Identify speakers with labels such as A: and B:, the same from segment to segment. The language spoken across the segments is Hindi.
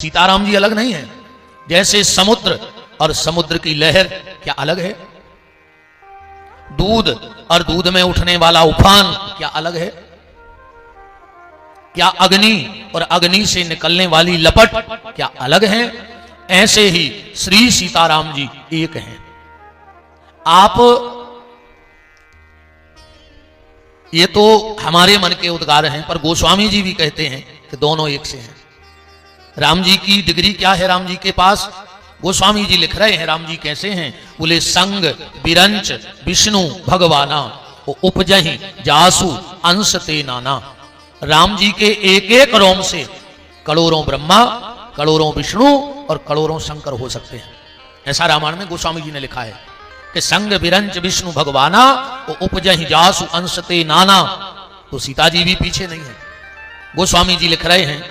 A: सीताराम जी अलग नहीं है। जैसे समुद्र और समुद्र की लहर क्या अलग है? दूध और दूध में उठने वाला उफान क्या अलग है? क्या अग्नि और अग्नि से निकलने वाली लपट क्या अलग है? ऐसे ही श्री सीताराम जी एक हैं। आप ये तो हमारे मन के उद्गार हैं, पर गोस्वामी जी भी कहते हैं कि दोनों एक से हैं। राम जी की डिग्री क्या है राम जी के पास? गोस्वामी जी लिख रहे हैं राम जी कैसे हैं। बोले संग बिरंच विष्णु भगवाना उपजहि जासु अंश ते नाना। राम जी के एक एक रोम से करोड़ों ब्रह्मा, करोड़ों विष्णु और करोड़ों शंकर हो सकते हैं। ऐसा रामायण में गोस्वामी जी ने लिखा है कि संग बिरंच विष्णु भगवाना उपजहि जासु अंश ते नाना। तो सीता जी भी पीछे नहीं है। गोस्वामी जी लिख रहे हैं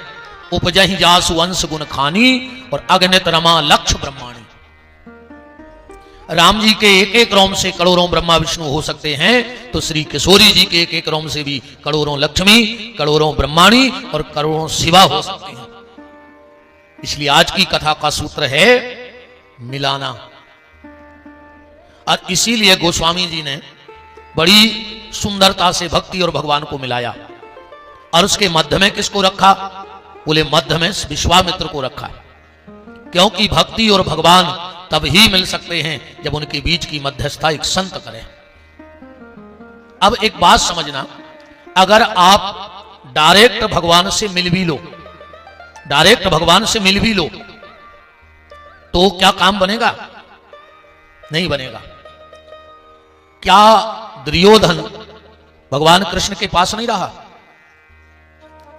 A: उपजहि जासु अंश गुण खानी और अगणित रमा लक्ष्य ब्रह्माणी। राम जी के एक एक रोम से करोड़ों ब्रह्मा विष्णु हो सकते हैं, तो श्री किशोरी जी के एक एक रोम से भी करोड़ों लक्ष्मी, करोड़ों ब्रह्माणी और करोड़ों शिवा हो सकते हैं। इसलिए आज की कथा का सूत्र है मिलाना। और इसीलिए गोस्वामी जी ने बड़ी सुंदरता से भक्ति और भगवान को मिलाया। और उसके मध्य में किसको रखा? बोले मध्य में विश्वामित्र को रखा, क्योंकि भक्ति और भगवान तब ही मिल सकते हैं जब उनके बीच की मध्यस्थता एक संत करे। अब एक बात समझना, अगर आप डायरेक्ट भगवान से मिल भी लो, डायरेक्ट भगवान से मिल भी लो, तो क्या काम बनेगा? नहीं बनेगा। क्या दुर्योधन भगवान कृष्ण के पास नहीं रहा?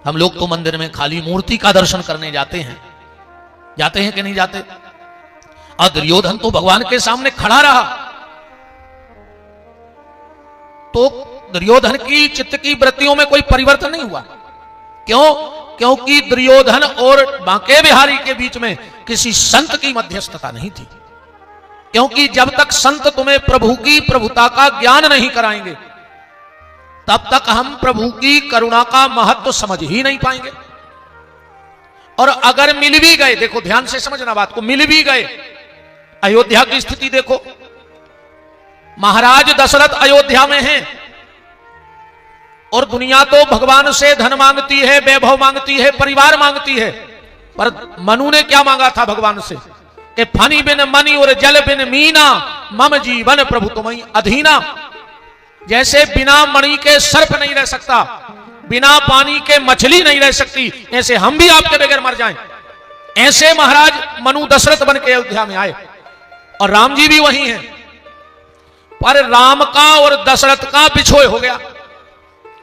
A: हम लोग तो मंदिर में खाली मूर्ति का दर्शन करने जाते हैं कि नहीं जाते? और दुर्योधन तो भगवान के सामने खड़ा रहा। तो दुर्योधन की चित्त की वृत्तियों में कोई परिवर्तन नहीं हुआ। क्यों? क्योंकि दुर्योधन और बांके बिहारी के बीच में किसी संत की मध्यस्थता नहीं थी। क्योंकि जब तक संत तुम्हें प्रभु की प्रभुता का ज्ञान नहीं कराएंगे, तब तक हम प्रभु की करुणा का महत्व समझ ही नहीं पाएंगे। और अगर मिल भी गए, देखो ध्यान से समझना बात को, मिल भी गए, अयोध्या की स्थिति देखो, महाराज दशरथ अयोध्या में हैं और दुनिया तो भगवान से धन मांगती है, वैभव मांगती है, परिवार मांगती है, पर मनु ने क्या मांगा था भगवान से कि फनी बिन मनी और जल बिन मीना मम जीवन प्रभु तुम्हें अधीना। जैसे बिना मणि के सर्प नहीं रह सकता, बिना पानी के मछली नहीं रह सकती, ऐसे हम भी आपके बगैर मर जाएं। ऐसे महाराज मनु दशरथ बन के अयोध्या में आए और राम जी भी वही हैं। पर राम का और दशरथ का बिछोए हो गया।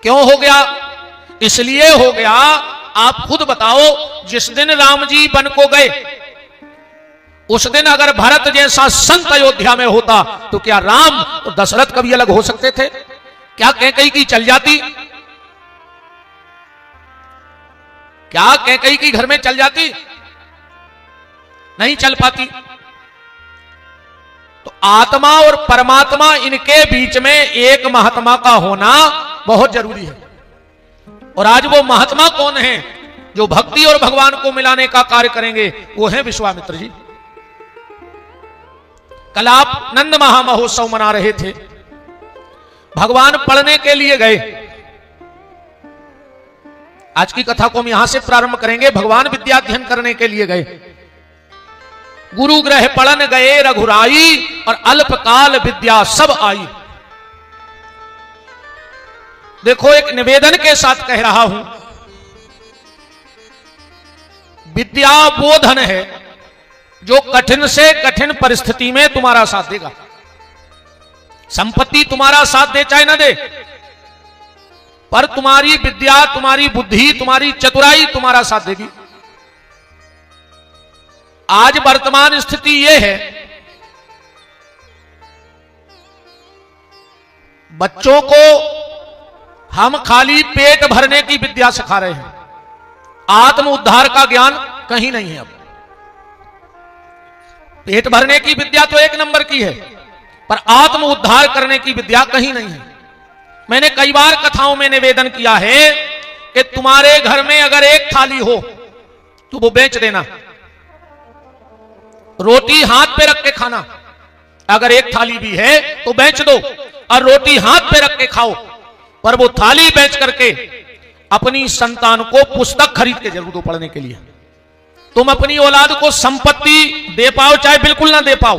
A: क्यों हो गया? इसलिए हो गया, आप खुद बताओ, जिस दिन राम जी वन को गए, उस दिन अगर भरत जैसा संत अयोध्या में होता तो क्या राम और दशरथ कभी अलग हो सकते थे? क्या कैकेयी की चल जाती? क्या कैकेयी की घर में चल जाती? नहीं चल पाती। तो आत्मा और परमात्मा, इनके बीच में एक महात्मा का होना बहुत जरूरी है। और आज वो महात्मा कौन है जो भक्ति और भगवान को मिलाने का कार्य करेंगे? वो है विश्वामित्र जी। कल आप नंद महामहोत्सव मना रहे थे। भगवान पढ़ने के लिए गए। आज की कथा को हम यहां से प्रारंभ करेंगे। भगवान विद्याध्ययन करने के लिए गए। गुरु ग्रह पढ़न गए रघुराई और अल्पकाल विद्या सब आई। देखो, एक निवेदन के साथ कह रहा हूं, विद्या वो धन है जो कठिन से कठिन परिस्थिति में तुम्हारा साथ देगा। संपत्ति तुम्हारा साथ दे चाहे ना दे, पर तुम्हारी विद्या, तुम्हारी बुद्धि, तुम्हारी चतुराई तुम्हारा साथ देगी। आज वर्तमान स्थिति यह है, बच्चों को हम खाली पेट भरने की विद्या सिखा रहे हैं। आत्म उद्धार का ज्ञान कहीं नहीं है। अब पेट भरने की विद्या तो एक नंबर की है, पर आत्म उद्धार करने की विद्या कहीं नहीं है। मैंने कई बार कथाओं में निवेदन किया है कि तुम्हारे घर में अगर एक थाली हो तो वो बेच देना। रोटी हाथ पे रख के खाना, अगर एक थाली भी है तो बेच दो और रोटी हाथ पे रख के खाओ, पर वो थाली बेच करके अपनी संतान को पुस्तक खरीद के जरूर दो पढ़ने के लिए। तुम अपनी औलाद को संपत्ति दे पाओ चाहे बिल्कुल ना दे पाओ,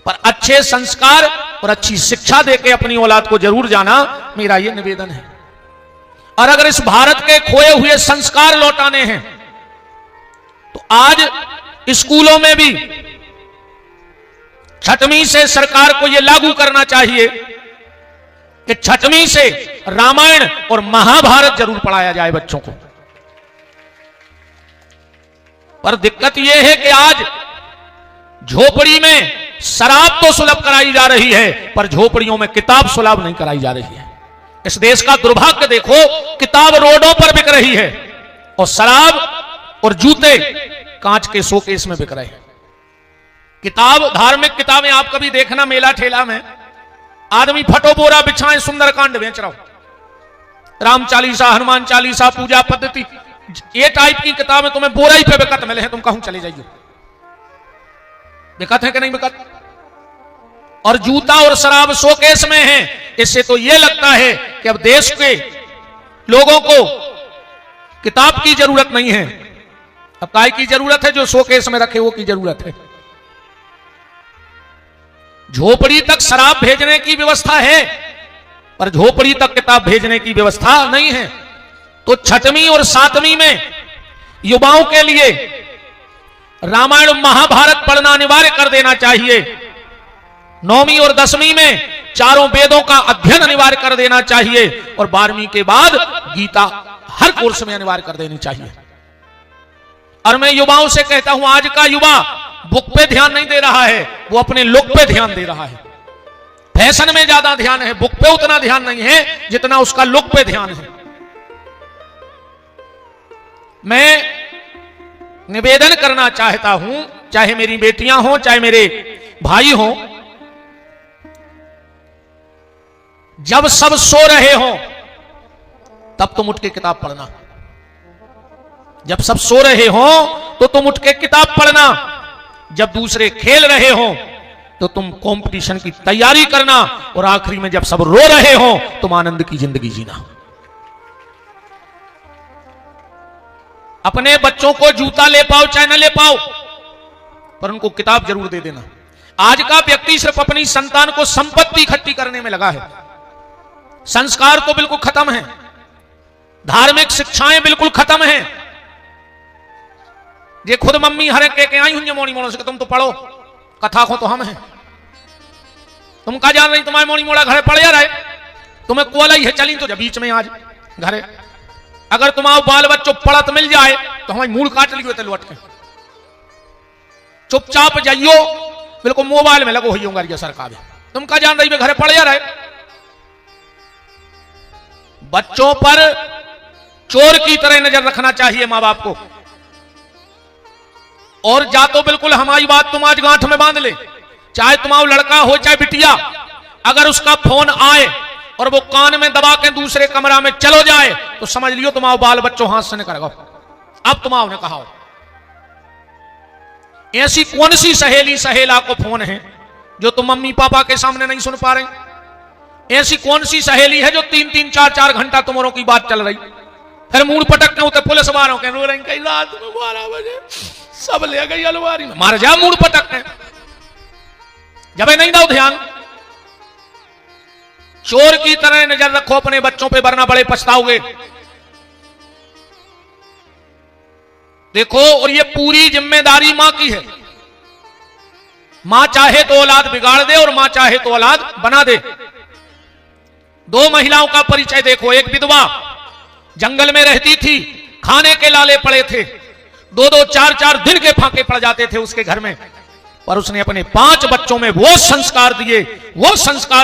A: पर अच्छे संस्कार और अच्छी शिक्षा देके अपनी औलाद को जरूर जाना, मेरा यह निवेदन है। और अगर इस भारत के खोए हुए संस्कार लौटाने हैं तो आज स्कूलों में भी 6वीं से सरकार को यह लागू करना चाहिए कि 6वीं से रामायण और महाभारत जरूर पढ़ाया जाए बच्चों को। पर दिक्कत यह है कि आज झोपड़ी में शराब तो सुलभ कराई जा रही है, पर झोपड़ियों में किताब सुलभ नहीं कराई जा रही है। इस देश का दुर्भाग्य देखो, किताब रोडों पर बिक रही है और शराब और जूते कांच के शोकेस में बिक रहे हैं। किताब, धार्मिक किताबें आप कभी देखना मेला ठेला में आदमी फटो बोरा बिछाए सुंदरकांड बेच रहा हो, राम चालीसा, हनुमान चालीसा, पूजा पद्धति, ये टाइप की किताबें तुम्हें बोरा ही पे बिकत मिले हैं, तुम कहूं चले जाइए। बिकत है कि नहीं बिकत? और जूता और शराब शोकेस में है। इससे तो यह लगता है कि अब देश के लोगों को किताब की जरूरत नहीं है, अब काय की जरूरत है? जो शोकेस में रखे वो की जरूरत है। झोपड़ी तक शराब भेजने की व्यवस्था है, पर झोपड़ी तक किताब भेजने की व्यवस्था नहीं है। तो 6वीं और 7वीं में युवाओं के लिए रामायण महाभारत पढ़ना अनिवार्य कर देना चाहिए। 9वीं और 10वीं में चारों वेदों का अध्ययन अनिवार्य कर देना चाहिए और 12वीं के बाद गीता हर कोर्स में अनिवार्य कर देनी चाहिए। और मैं युवाओं से कहता हूं, आज का युवा बुक पे ध्यान नहीं दे रहा है, वो अपने लुक पे ध्यान दे रहा है। फैशन में ज्यादा ध्यान है, बुक पे उतना ध्यान नहीं है जितना उसका लुक पे ध्यान है। मैं निवेदन करना चाहता हूं, चाहे मेरी बेटियां हों चाहे मेरे भाई हों, जब सब सो रहे हों तब तुम उठ के किताब पढ़ना। जब सब सो रहे हों तो तुम उठ के किताब पढ़ना। जब दूसरे खेल रहे हों तो तुम कंपटीशन की तैयारी करना, और आखिरी में जब सब रो रहे हों तुम आनंद की जिंदगी जीना। अपने बच्चों को जूता ले पाओ चाहे न ले पाओ, पर उनको किताब जरूर दे देना। आज का व्यक्ति सिर्फ अपनी संतान को संपत्ति इकट्ठी करने में लगा है, संस्कार तो बिल्कुल खत्म है, धार्मिक शिक्षाएं बिल्कुल खत्म हैं। ये खुद मम्मी हरे के आई हुई मोड़ी मोड़ों से, तुम तो पढ़ो, कथा को तो हम हैं, तुम का जान रही, तुम्हारे मोड़ी मोड़ा घरे पड़ जा रहे, तुम्हें कोला ही है चली तो जब बीच में आज घरे, अगर तुम्हारे बाल बच्चों पढ़त मिल जाए तो हमारी मूड काट ली होते लौट के। चुपचाप जाइयो, बिल्कुल मोबाइल में लगो हुई होंगे सरकार, तुम का जान रही घरे पड़ जा रहे। बच्चों पर चोर की तरह नजर रखना चाहिए मां बाप को। और जा तो बिल्कुल हमारी बात तुम आज गांठ में बांध ले, चाहे तुम्हारा लड़का हो चाहे बिटिया, अगर उसका फोन आए और वो कान में दबा के दूसरे कमरा में चलो जाए तो समझ लियो तुम्हारा बाल बच्चों हाथ से निकल गो। अब तुम्हारा कहा हो, ऐसी कौन सी सहेली सहेला को फोन है जो तुम मम्मी पापा के सामने नहीं सुन पा रहे? ऐसी कौन सी सहेली है जो 3-3, 4-4 घंटा तुम्हारों की बात चल रही, फिर मूड पटकने होते पुलिस वालों के, रो रहे कहीं रात में 12 बजे सब ले गई अलमारी में, मार जा मूड पटकने, जब नहीं दो ध्यान। चोर की तरह नजर रखो अपने बच्चों पे, वरना बड़े पछताओगे। देखो, और ये पूरी जिम्मेदारी मां की है। मां चाहे तो औलाद बिगाड़ दे और मां चाहे तो औलाद बना दे। 2 महिलाओं का परिचय देखो। एक विधवा जंगल में रहती थी, खाने के लाले पड़े थे, 2-2, 4-4 दिन के फाके पड़ जाते थे उसके घर में, पर उसने अपने 5 बच्चों में वो संस्कार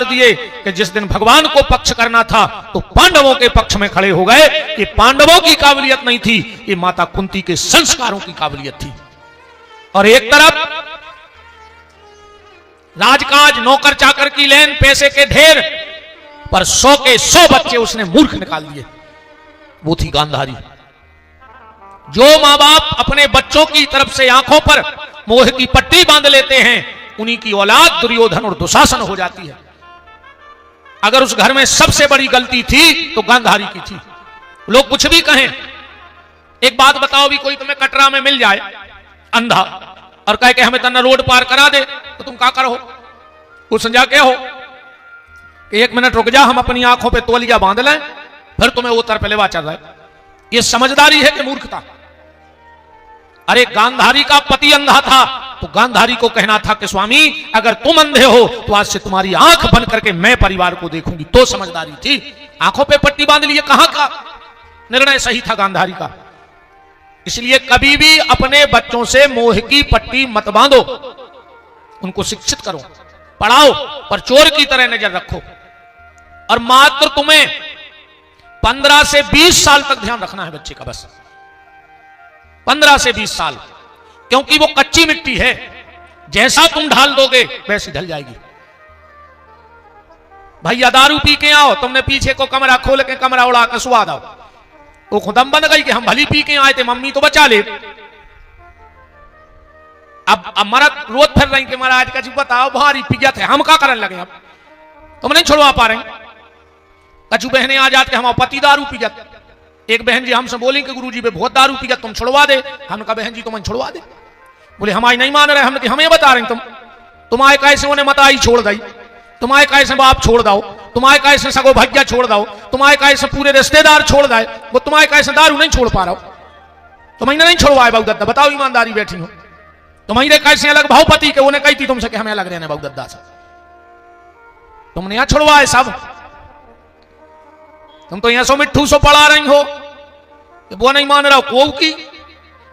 A: दिए कि जिस दिन भगवान को पक्ष करना था तो पांडवों के पक्ष में खड़े हो गए। कि पांडवों की काबिलियत नहीं थी, ये माता कुंती के संस्कारों की काबिलियत थी। और एक तरफ राजकाज, नौकर चाकर की लेन, पैसे के ढेर, पर 100 के 100 बच्चे उसने मूर्ख निकाल दिए। वो थी गांधारी। जो मां बाप अपने बच्चों की तरफ से आंखों पर मोह की पट्टी बांध लेते हैं, उन्हीं की औलाद दुर्योधन और दुशासन हो जाती है। अगर उस घर में सबसे बड़ी गलती थी तो गांधारी की थी। लोग कुछ भी कहें, एक बात बताओ, भी कोई तुम्हें कटरा में मिल जाए अंधा और कहे कि हमें तना रोड पार करा दे, तो तुम क्या करो? कुछ समझा क्या हो कि 1 मिनट रुक जा, हम अपनी आंखों पे तौलिया बांध लें, फिर तुम्हें वो तरफ लेवा चल रहा है। ये समझदारी है कि मूर्खता? अरे गांधारी का पति अंधा था, तो गांधारी को कहना था कि स्वामी अगर तुम अंधे हो तो आज से तुम्हारी आंख बंद करके मैं परिवार को देखूंगी, तो समझदारी थी। आंखों पे पट्टी बांध लिए, कहां का निर्णय सही था गांधारी का? इसलिए कभी भी अपने बच्चों से मोह की पट्टी मत बांधो, उनको शिक्षित करो, पढ़ाओ, पर चोर की तरह नजर रखो। और मात्र तुम्हें 15 से 20 साल तक ध्यान रखना है बच्चे का, बस 15 से 20 साल, क्योंकि वो कच्ची मिट्टी है, जैसा तुम ढाल दोगे वैसी ढल जाएगी। भैया दारू पी के आओ, तुमने पीछे को कमरा खोल के कमरा उड़ा के सुआ दो, वो खुदम बन गई कि हम भली पी के आए थे, मम्मी तो बचा ले। अब मरद रोज फिर रही कि महाराज का जी बताओ भारी पी गया थे, हम क्या करने लगे? अब तुम नहीं छुड़वा पा रहे। कछु बहने आ जाते हमारे पति दारू पी जाते, एक बहन जी हमसे बोली कि गुरुजी बहुत दारू पी जाते, तुम छुड़वा दे। हमने कहा बहन जी तुम छुड़वा दे। बोले हमारी नहीं मान रहे। हमने कहा हमें बता रहे तुम्हारे कैसे उन्हें मताई छोड़ दी, तुम्हारे कैसे बाप छोड़ दो, तुम्हारे कैसे सगो भैया छोड़ दो, तुम्हारे कैसे पूरे रिश्तेदार छोड़ दे, वो तुम्हारे कैसे दारू नहीं छोड़ पा रहा हो, तुम्हें नहीं छोड़वाए बाबू दद्दा? बताओ ईमानदारी बैठी हो, तुम्हारे कैसे अलग भाव पति के उन्हें कहती तुमसे कि हमें अलग रहने बाबू दद्दा से, तुमने यहां छुड़वाए सब। तुम तो यहां सो मिट्ठू सो पढ़ा रही हो, वो नहीं मान रहा को की,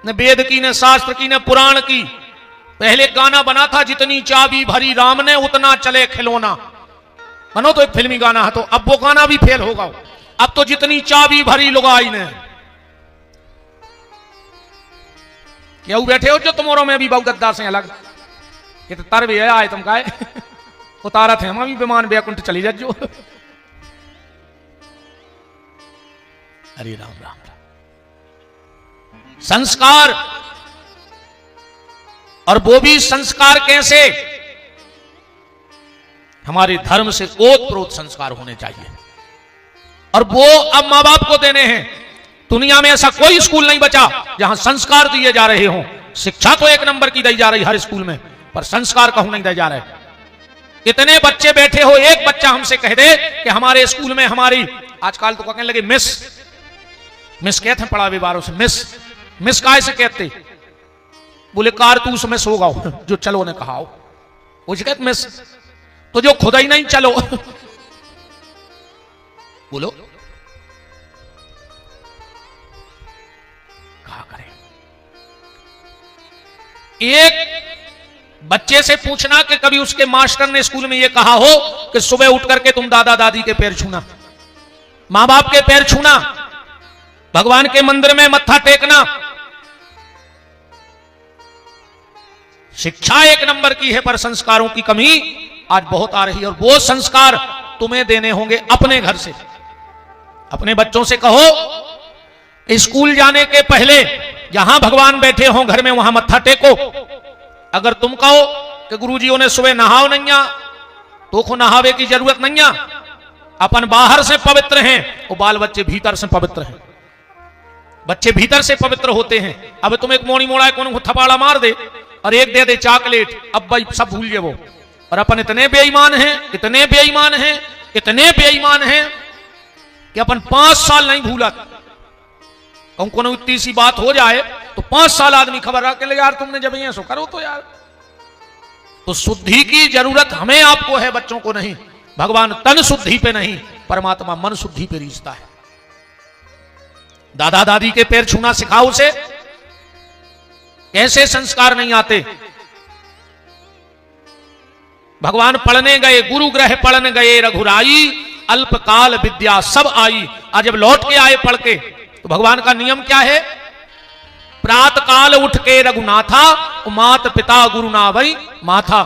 A: न वेद की, न शास्त्र की, न पुराण की। पहले गाना बना था जितनी चाबी भरी राम ने उतना चले खिलौना, मानो तो एक फिल्मी गाना है, तो अब वो गाना भी फेल होगा। अब तो जितनी चाबी भरी लुगाई ने, क्या बैठे हो जो तुम्हारों में भी बहुगद्दा से अलग, ये तो तर भी है आए तुम का उतारा थे हम भी विमान बैकुंठ चली जाओ। हरे राम राम राम। संस्कार, और वो भी संस्कार कैसे? हमारे धर्म से ओतप्रोत संस्कार होने चाहिए, और वो अब मां बाप को देने हैं। दुनिया में ऐसा कोई स्कूल नहीं बचा जहां संस्कार दिए जा रहे हों। शिक्षा तो 1 नंबर की दी जा रही हर स्कूल में, पर संस्कार कहूं नहीं दिए जा रहे। कितने बच्चे बैठे हो, एक बच्चा हमसे कह दे कि हमारे स्कूल में हमारी, आजकल तो कहने लगे मिस, मिस कहते हैं पढ़ावे बारों से, मिस मिस काय से कहते? बोले कारतूस मिस होगा जो चलो ने कहा हो, मुझे कहते मिस, तो जो खुदा ही नहीं चलो बोलो कहा करें। एक बच्चे से पूछना कि कभी उसके मास्टर ने स्कूल में यह कहा हो कि सुबह उठ करके तुम दादा दादी के पैर छूना, मां बाप के पैर छूना, भगवान के मंदिर में मत्था टेकना। शिक्षा 1 नंबर की है, पर संस्कारों की कमी आज बहुत आ रही है, और वो संस्कार तुम्हें देने होंगे अपने घर से। अपने बच्चों से कहो स्कूल जाने के पहले जहां भगवान बैठे हों घर में वहां मत्था टेको। अगर तुम कहो कि गुरुजी ने सुबह नहाओ नहीं आ, तो को नहावे की जरूरत नहीं आ, अपन बाहर से पवित्र हैं, वो बाल बच्चे भीतर से पवित्र हैं। बच्चे भीतर से पवित्र होते हैं। अब तुम एक मोड़ी मोड़ा को थपाड़ा मार दे और एक दे दे चॉकलेट, अब भाई सब भूल गए वो। और अपन इतने बेईमान हैं, इतने बेईमान हैं, इतने बेईमान हैं कि अपन 5 साल नहीं भूला। को इतनी सी बात हो जाए तो 5 साल आदमी खबर रख ले, यार तुमने जब ये सो करो तो यार। तो शुद्धि की जरूरत हमें आपको है, बच्चों को नहीं। भगवान तन शुद्धि पे नहीं, परमात्मा मन शुद्धि पे रीझता है। दादा दादी के पैर छूना सिखाओ उसे, कैसे संस्कार नहीं आते। भगवान पढ़ने गए, गुरु ग्रह पढ़ने गए रघुराई, अल्पकाल विद्या सब आई। आज जब लौट के आए पढ़ के, तो भगवान का नियम क्या है? प्रात काल उठ के रघुनाथा, मात पिता गुरु ना भई माथा।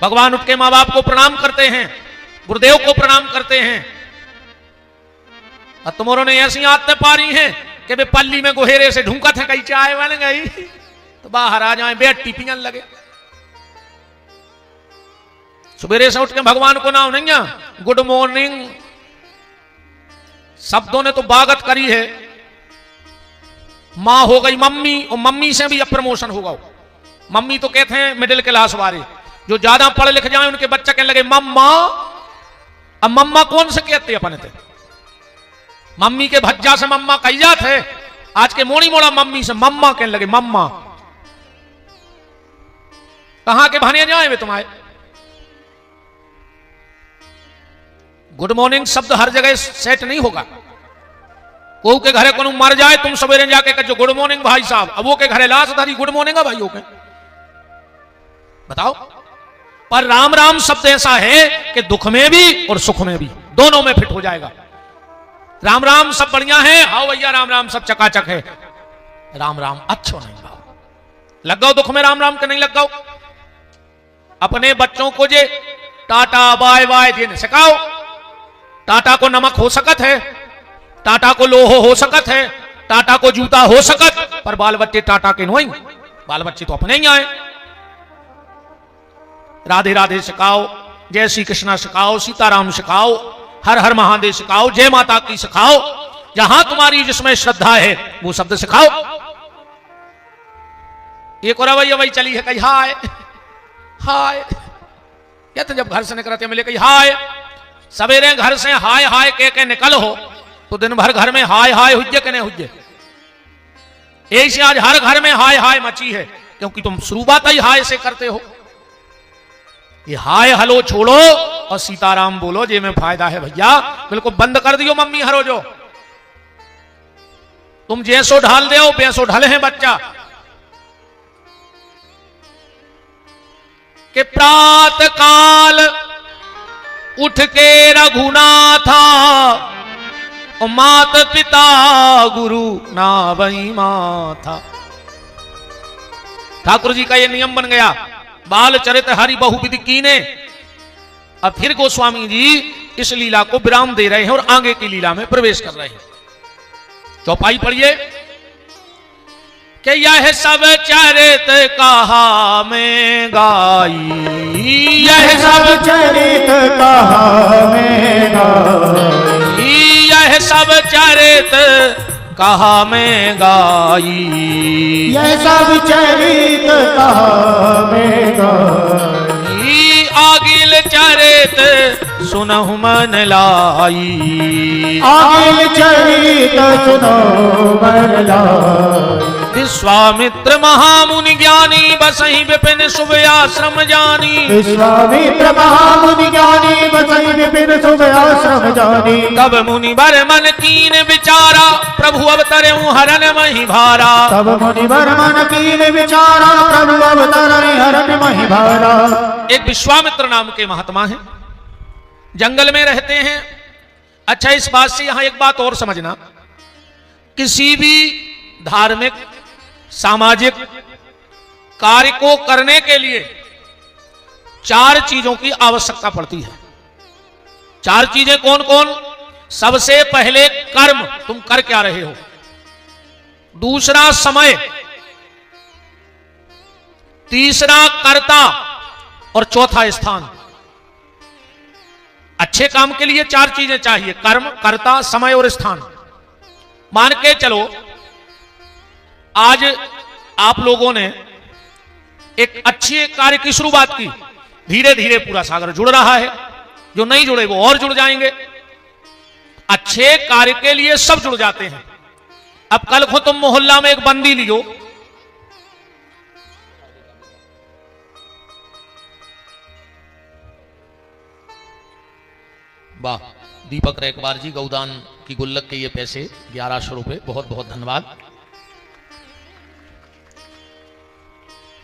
A: भगवान उठ के मां बाप को प्रणाम करते हैं, गुरुदेव को प्रणाम करते हैं। और तुम्हारों ने ऐसी आदतें पा रही हैं कि कि वे पल्ली में गोहेरे से ढूंका थे कहीं चाय बन गई तो बाहर आ जाए बेट टिपियन लगे। सवेरे से उठ के भगवान को नाम नहीं है गुड मॉर्निंग शब्दों ने तो बागत करी है। मां हो गई मम्मी और मम्मी से भी अब प्रमोशन होगा। मम्मी तो कहते हैं मिडिल क्लास वाले, जो ज्यादा पढ़ लिख जाए उनके बच्चे कहने लगे मम्मा। अब मम्मा कौन से कहते अपने थे? मम्मी के भज्जा से मम्मा कही जाते है। आज के मोड़ी मोड़ा मम्मी से मम्मा कहने लगे मम्मा। कहां के भाने जाए वे तुम्हारे? गुड मॉर्निंग शब्द हर जगह सेट नहीं होगा। को के घरे को मर जाए तुम सवेरे जाके कहो गुड मॉर्निंग भाई साहब, अब वो के घरे लाश धारी गुड मॉर्निंग है भाइयों के बताओ। पर राम राम शब्द ऐसा है कि दुख में भी और सुख में भी दोनों में फिट हो जाएगा। राम राम सब बढ़िया है, हाँ भैया राम राम सब चकाचक है। राम राम अच्छो नहीं भाव लग गओ दुख में राम राम के नहीं लग गओ। अपने बच्चों को जे टाटा बाय बाय देने सिखाओ। टाटा को नमक हो सकत है, टाटा को लोहो हो सकत है, टाटा को जूता हो सकत, पर बाल बच्चे टाटा के नहीं, बाल बच्चे तो अपने ही आए। राधे राधे सिखाओ, जय श्री कृष्णा सिखाओ, सीताराम सिखाओ, हर हर महादेव सिखाओ, जय माता की सिखाओ। जहां तुम्हारी जिसमें श्रद्धा है वो शब्द सिखाओ। एक और रवैया वही चली है कही हाय हाय। या तो जब घर से निकलते मिले कही हाय, सवेरे घर से हाय हाय के निकल हो तो दिन भर घर में हाय हाय हुज्जे के नहीं हुज्जे। ऐसे आज हर घर में हाय हाय मची है क्योंकि तुम शुरुआत ही हाय से करते हो। ये हाय हलो छोड़ो और सीताराम बोलो, जे में फायदा है भैया। बिल्कुल बंद कर दियो मम्मी हरो जो तुम जैसो ढाल दे वैसो ढल है बच्चा। कि प्रात काल उठ के रघुनाथा और मात पिता गुरु ना वही माथा। ठाकुर जी का ये नियम बन गया, बाल चरित हरि बहुविधि कीने। अब फिर गोस्वामी जी इस लीला को विराम दे रहे हैं और आगे की लीला में प्रवेश कर रहे हैं। चौपाई पढ़िए कि यह सब चरित कहा में गाई,
B: यह सब चरित कहा में गाई,
A: यह सब चरित कहा में गाई,
B: यह सब चरित कहा में गाई,
A: आगिल चरित सुनहु मन लाई,
B: आगिल चरित सुनो मन लाई।
A: विश्वामित्र महामुनि ज्ञानी बसहि विपिन शुभ आश्रम जानी,
B: विश्वामित्र महामुनि ज्ञानी बसहि विपिन शुभ आश्रम जानी।
A: तब मुनि बर मन कीन विचारा प्रभु अवतरऊ हरन महि भारा,
B: तब मुनि बर मन कीन विचारा प्रभु अवतरऊ हरन महि भारा।
A: एक विश्वामित्र नाम के महात्मा हैं, जंगल में रहते हैं। अच्छा इस बात से यहां एक बात और समझना, किसी भी धार्मिक सामाजिक कार्य को करने के लिए 4 चीजों की आवश्यकता पड़ती है। 4 चीजें कौन कौन? सबसे पहले कर्म, तुम कर क्या रहे हो। दूसरा समय, तीसरा कर्ता और चौथा स्थान। अच्छे काम के लिए 4 चीजें चाहिए, कर्म, कर्ता, समय और स्थान। मान के चलो आज आप लोगों ने एक अच्छे कार्य की शुरुआत की, धीरे धीरे पूरा सागर जुड़ रहा है, जो नहीं जुड़े वो और जुड़ जाएंगे। अच्छे कार्य के लिए सब जुड़ जाते हैं। अब कल को तुम मोहल्ला में एक बंदी लियो, वाह दीपक रेकवार जी गौदान की गुल्लक के ये पैसे 1100 रुपए, बहुत बहुत धन्यवाद।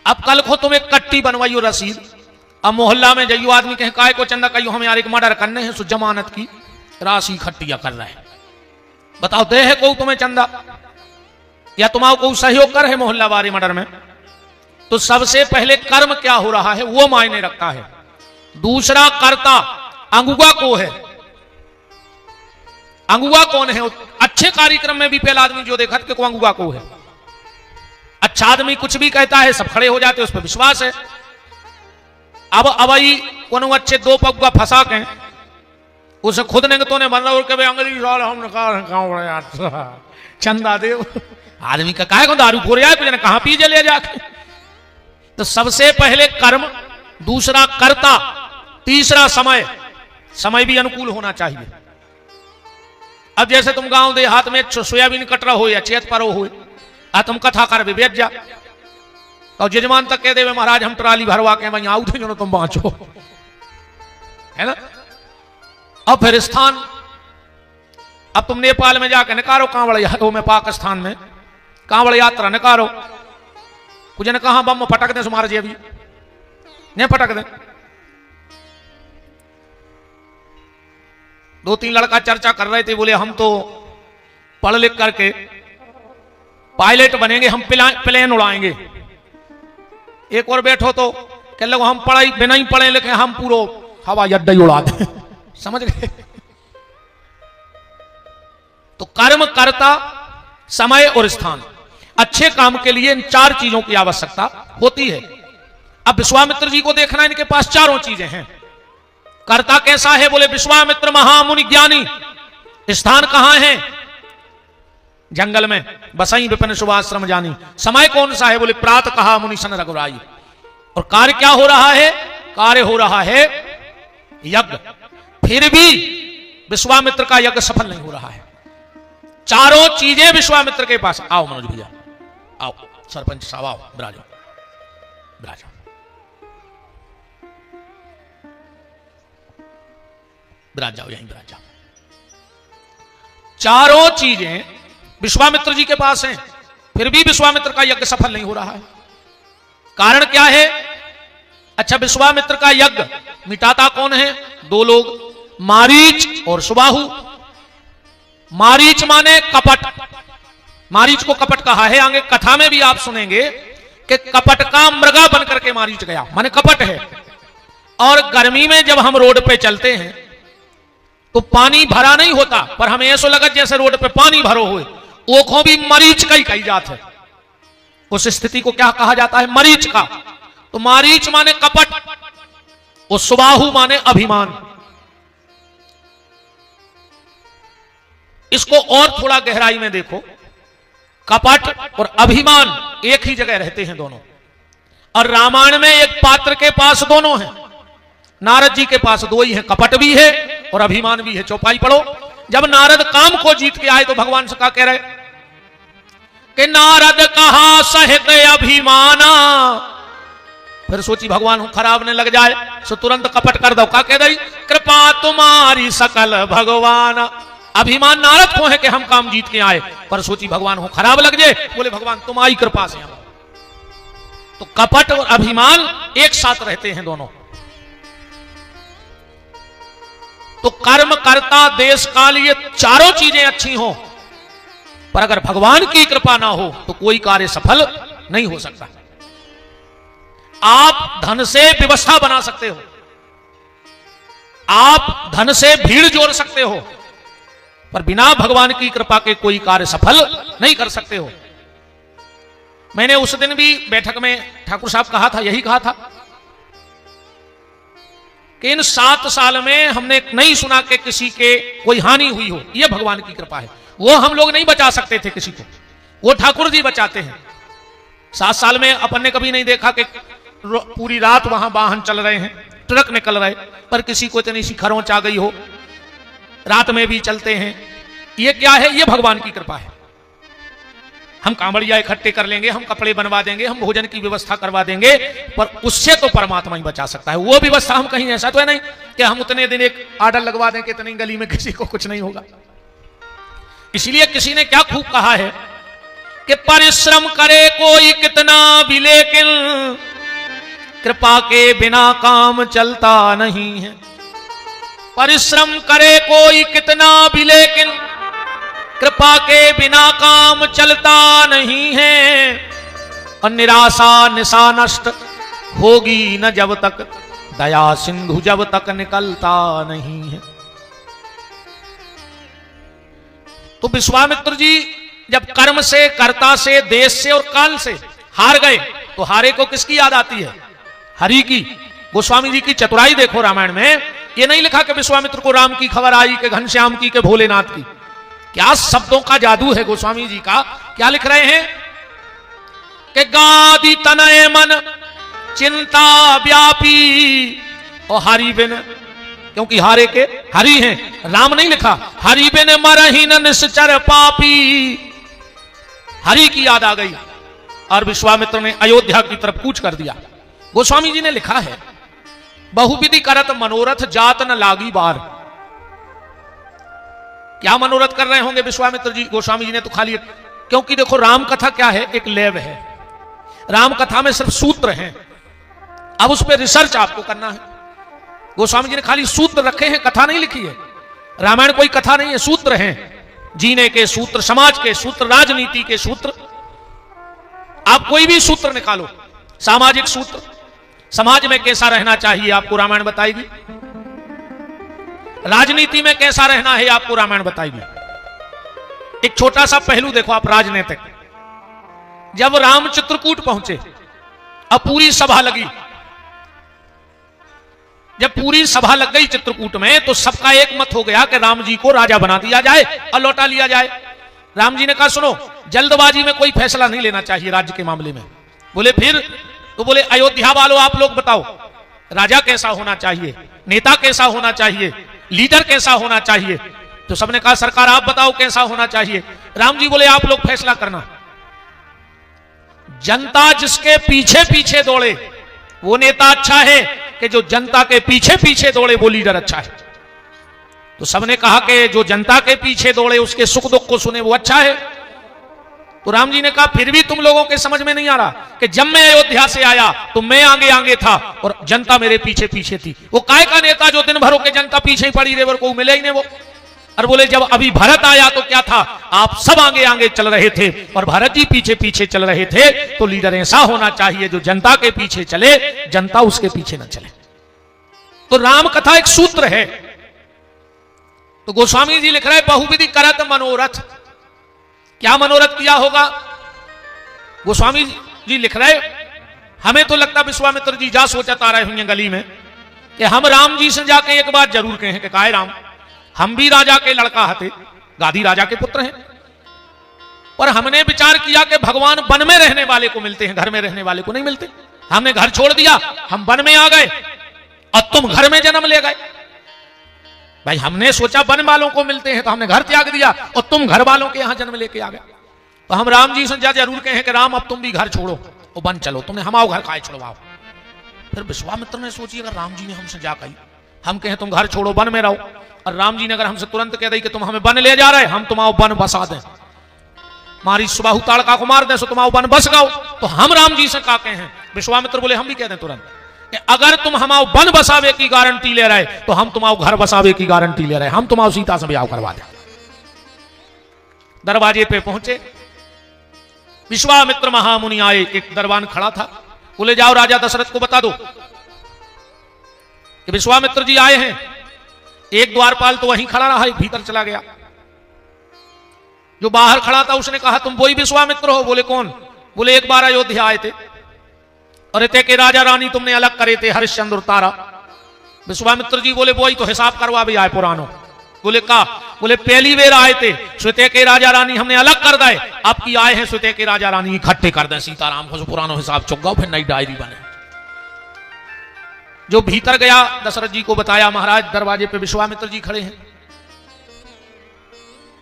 A: अब कल को तुम एक कट्टी बनवाइयो रसीद, अब मोहल्ला में जाइयो, आदमी कहे काय को चंदा कहियो हम यार एक मर्डर करने हैं, सो जमानत की राशि इकट्ठिया कर रहे हैं। बताओ दे है को तुम्हें चंदा या तुम्हारा को सहयोग कर है मोहल्ला वारी मर्डर में? तो सबसे पहले कर्म क्या हो रहा है वो मायने रखता है। दूसरा कर्ता, अंगुआ को है। अंगुआ कौन है? अच्छे कार्यक्रम में भी पहला आदमी जो देखा कि कुआंगुआ को है। अच्छा आदमी कुछ भी कहता है सब खड़े हो जाते, उस पर विश्वास है। अब अवई को अच्छे दो पगुआ फंसा के उसे खुद ने तो ने बन रहा के अंग्रेजी साल हम चंदा देव आदमी का काहे को दारू खोर जाए, कुछ ने कहां पी ले जाके। तो सबसे पहले कर्म, दूसरा कर्ता, तीसरा समय। समय भी अनुकूल होना चाहिए। अब जैसे तुम गांव देहात में सोयाबीन कटरा हो या चेत पर हो, तुम कथा कर भी बेच जा और जजमान तक कह देवे महाराज हम ट्राली भरवा के वहीं आउ थे जो तुम बाँचो, है ना। अब फिर स्थान, अब तुम नेपाल में जाकर निकारो कांवड़ में, पाकिस्तान में कांवड़ यात्रा निकारो, कुछ ने कहा बम फटक दे सुमार जी, अभी नहीं फटक दे। दो तीन लड़का चर्चा कर रहे थे, बोले हम तो पढ़ लिख करके पायलट बनेंगे, हम प्लेन उड़ाएंगे। एक और बैठो तो कह लो हम पढ़ाई बिना ही पढ़े लिखे हम पूरा हवाई अड्डा ही उड़ा दें। समझ गए। तो कर्म, कर्ता, समय और स्थान। अच्छे काम के लिए इन चार चीजों की आवश्यकता होती है। अब विश्वामित्र जी को देखना, इनके पास चारों चीजें हैं। कर्ता कैसा है, बोले विश्वामित्र महामुनि ज्ञानी। स्थान कहां है, जंगल में, बसई विपिन शुभाश्रम जानी। समय कौन सा है, बोले प्रातः कहा मुनि सन रघुराई। और कार्य क्या हो रहा है, कार्य हो रहा है यज्ञ। फिर भी विश्वामित्र का यज्ञ सफल नहीं हो रहा है। चारों चीजें विश्वामित्र के पास। आओ मनोज भैया, आओ सरपंच साहब, आओ बिराजो, बिराजो। बिराज जाओ, यहीं बिराज जाओ। चारों चीजें विश्वामित्र जी के पास हैं, फिर भी विश्वामित्र का यज्ञ सफल नहीं हो रहा है। कारण क्या है? अच्छा, विश्वामित्र का यज्ञ मिटाता कौन है? दो लोग, मारीच और सुबाहु। मारीच माने कपट, मारीच को कपट कहा है। आगे कथा में भी आप सुनेंगे कि कपट का मृगा बनकर के मारीच गया, माने कपट है। और गर्मी में जब हम रोड पे चलते हैं तो पानी भरा नहीं होता, पर हमें ऐसा लगा जैसे रोड पे पानी भरो हुए। ओखों भी मरीच का ही कही जात है। उस स्थिति को क्या कहा जाता है? मरीच का। तो मारीच माने कपट और सुबाहु माने अभिमान। इसको और थोड़ा गहराई में देखो, कपट और अभिमान एक ही जगह रहते हैं दोनों। और रामायण में एक पात्र के पास दोनों हैं। नारद जी के पास दो ही हैं, कपट भी है और अभिमान भी है। चौपाई पढ़ो। जब नारद काम को जीत के आए तो भगवान से क्या कह रहे कि नारद कहा सहित अभिमाना। फिर सोची भगवान खराब ने लग जाए, सो तुरंत कपट कर दो। क्या कह दई? कृपा तुम्हारी सकल भगवान। अभिमान नारद को है कि हम काम जीत के आए, पर सोची भगवान हो खराब लग जाए, बोले भगवान तुम्हारी कृपा से हम। तो कपट और अभिमान एक साथ रहते हैं दोनों। तो कर्म, कर्ता, देश, काल, ये चारों चीजें अच्छी हो, पर अगर भगवान की कृपा ना हो तो कोई कार्य सफल नहीं हो सकता। आप धन से व्यवस्था बना सकते हो, आप धन से भीड़ जोड़ सकते हो, पर बिना भगवान की कृपा के कोई कार्य सफल नहीं कर सकते हो। मैंने उस दिन भी बैठक में ठाकुर साहब कहा था, यही कहा था कि इन 7 साल में हमने नहीं सुना कि किसी के कोई हानि हुई हो। यह भगवान की कृपा है। वो हम लोग नहीं बचा सकते थे किसी को, वो ठाकुर जी बचाते हैं। 7 साल में अपन ने कभी नहीं देखा कि पूरी रात वहां वाहन चल रहे हैं, ट्रक निकल रहे, पर किसी को इतनी सी खरोंच आ गई हो, रात में भी चलते हैं। ये क्या है? ये भगवान की कृपा है। हम कांवड़िया इकट्ठे कर लेंगे, हम कपड़े बनवा देंगे, हम भोजन की व्यवस्था करवा देंगे, पर उससे तो परमात्मा ही बचा सकता है। वो व्यवस्था हम कहीं, ऐसा तो है नहीं कि हम उतने दिन एक आर्डर लगवा दें कि इतनी गली में किसी को कुछ नहीं होगा। इसलिए किसी ने क्या खूब कहा है कि परिश्रम करे कोई कितना भी, लेकिन कृपा के बिना काम चलता नहीं है। परिश्रम करे कोई कितना भी, लेकिन कृपा के बिना काम चलता नहीं है। और निराशा निशा नष्ट होगी न जब तक, दया सिंधु जब तक निकलता नहीं है। तो विश्वामित्र जी जब कर्म से, कर्ता से, देश से और काल से हार गए तो हारे को किसकी याद आती है? हरि की। गोस्वामी जी की चतुराई देखो रामायण में, ये नहीं लिखा कि विश्वामित्र को राम की खबर आई, कि घनश्याम की, के भोलेनाथ की। क्या शब्दों का जादू है गोस्वामी जी का। क्या लिख रहे हैं कि गादी तनय मन चिंता व्यापी और हरि बिन, क्योंकि हारे के हरि हैं, राम नहीं लिखा। हरि बिन मरहीन निश्चर पापी, हरि की याद आ गई और विश्वामित्र ने अयोध्या की तरफ कूच कर दिया। गोस्वामी जी ने लिखा है बहुविधि करत मनोरथ जात न लागी बार। क्या मनोरथ कर रहे होंगे विश्वामित्र जी? गोस्वामी जी ने तो खाली, क्योंकि देखो राम कथा क्या है, एक लैब है। राम कथा में सिर्फ सूत्र हैं, अब उस पर रिसर्च आपको करना है। गोस्वामी जी ने खाली सूत्र रखे हैं, कथा नहीं लिखी है। रामायण कोई कथा नहीं है, सूत्र हैं, जीने के सूत्र, समाज के सूत्र, राजनीति के सूत्र। आप कोई भी सूत्र निकालो, सामाजिक सूत्र, समाज में कैसा रहना चाहिए आपको रामायण बताएगी, राजनीति में कैसा रहना है आपको रामायण बताएगी। एक छोटा सा पहलू देखो आप राजनीतिक। जब राम चित्रकूट पहुंचे, अब पूरी सभा लगी, जब पूरी सभा लग गई चित्रकूट में तो सबका एक मत हो गया कि राम जी को राजा बना दिया जाए और लौटा लिया जाए। राम जी ने कहा सुनो, जल्दबाजी में कोई फैसला नहीं लेना चाहिए राज्य के मामले में। बोले फिर? तो बोले अयोध्या वालों आप लोग बताओ, राजा कैसा होना चाहिए, नेता कैसा होना चाहिए, लीडर कैसा होना चाहिए? तो सबने कहा सरकार आप बताओ कैसा होना चाहिए। राम जी बोले आप लोग फैसला करना। जनता जिसके पीछे पीछे दौड़े वो नेता अच्छा है, कि जो जनता के पीछे पीछे दौड़े वो लीडर अच्छा है? तो सबने कहा कि जो जनता के पीछे दौड़े उसके सुख दुख को सुने वो अच्छा है। तो राम जी ने कहा फिर भी तुम लोगों के समझ में नहीं आ रहा कि जब मैं अयोध्या से आया तो मैं आगे आगे था और जनता मेरे पीछे पीछे थी। वो काय का नेता जो दिन भरों के जनता पीछे ही पड़ी रहे, को मिले ही नहीं वो। और बोले जब अभी भरत आया तो क्या था, आप सब आगे आगे चल रहे थे और भरत जी पीछे पीछे चल रहे थे। तो लीडर ऐसा होना चाहिए जो जनता के पीछे चले, जनता उसके पीछे न चले। तो राम कथा एक सूत्र है। तो गोस्वामी जी लिख रहे बहुविधि करत मनोरथ। क्या मनोरथ किया होगा? गोस्वामी जी लिख रहे हमें तो लगता विश्वामित्र जी जा सोचत आ रहे होंगे गली में कि हम राम जी से जाके एक बात जरूर कहें कि काहे राम, हम भी राजा के लड़का हते, गादी राजा के पुत्र हैं, और हमने विचार किया कि भगवान वन में रहने वाले को मिलते हैं, घर में रहने वाले को नहीं मिलते। हमने घर छोड़ दिया, हम वन में आ गए और तुम घर में जन्म ले गए। भाई हमने सोचा वन वालों को मिलते हैं तो हमने घर त्याग दिया और तुम घर वालों के यहां जन्म लेके आ गए। तो हम राम जी से जा जरूर कहें कि राम अब तुम भी घर छोड़ो और वन चलो, तुमने हमाओ घर खाए छुड़वाओ। फिर विश्वामित्र ने सोची अगर राम जी ने हमसे जा कही, हम कहें तुम घर छोड़ो वन में रहो, और राम जी ने अगर हमसे तुरंत कह दी कि तुम हमें वन ले जा रहे, हम तुम्हारा वन बसा दें, हमारी सुबाहु ताड़का को मार दें सो तुम्हारा वन बस गाओ, तो हम राम जी से कहते हैं। विश्वामित्र बोले हम भी कह दें तुरंत कि अगर तुम हमारा वन बसावे की गारंटी ले रहे तो हम तुम्हारा घर बसावे की गारंटी ले रहे, हम तुम्हारा सीता से ब्याह करवा दें। दरवाजे पे पहुंचे, विश्वामित्र महामुनि आए, एक दरबान खड़ा था। बोले जाओ राजा दशरथ को बता दो कि विश्वामित्र जी आए हैं। एक द्वारपाल तो वहीं खड़ा रहा, भीतर चला गया। जो बाहर खड़ा था उसने कहा तुम वही विश्वामित्र हो? बोले कौन? बोले एक बार अयोध्या आए थे और इतने के राजा रानी तुमने अलग करे थे, हरिश्चंद्र और तारा। विश्वामित्र जी बोले वही तो हिसाब करवा भी आए पुरानो। बोले का? बोले पहली बार आए थे श्वेते के राजा रानी हमने अलग कर दे, अब की आए हैं श्वेते के राजा रानी इकट्ठे कर दें सीताराम को, पुरानो हिसाब चुकाओ फिर नई डायरी बने। जो भीतर गया दशरथ जी को बताया महाराज दरवाजे पे विश्वामित्र जी खड़े हैं।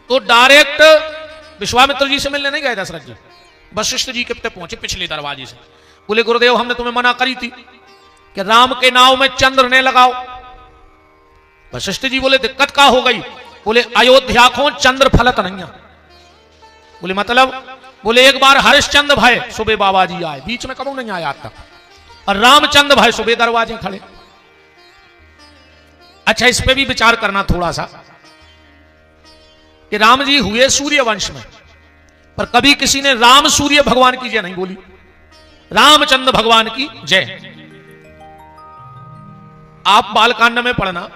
A: तो डायरेक्ट विश्वामित्र जी से मिलने नहीं गए दशरथ जी, वशिष्ठ जी के पे पहुंचे पिछले दरवाजे से। बोले गुरुदेव हमने तुम्हें मना करी थी कि राम के नाव में चंद्र ने लगाओ। वशिष्ठ जी बोले दिक्कत का हो गई? बोले अयोध्या को चंद्र फलत नहीं। बोले मतलब? बोले एक बार हरिश्चंद्र भाई सुबह बाबा जी आए, बीच में कबू नहीं आया आज तक, और रामचंद्र भाई सुबह दरवाजे खड़े। अच्छा इस पे भी विचार करना थोड़ा सा कि राम जी हुए सूर्य वंश में, पर कभी किसी ने राम सूर्य भगवान की जय नहीं बोली, रामचंद्र भगवान की जय। आप बालकांड में पढ़ना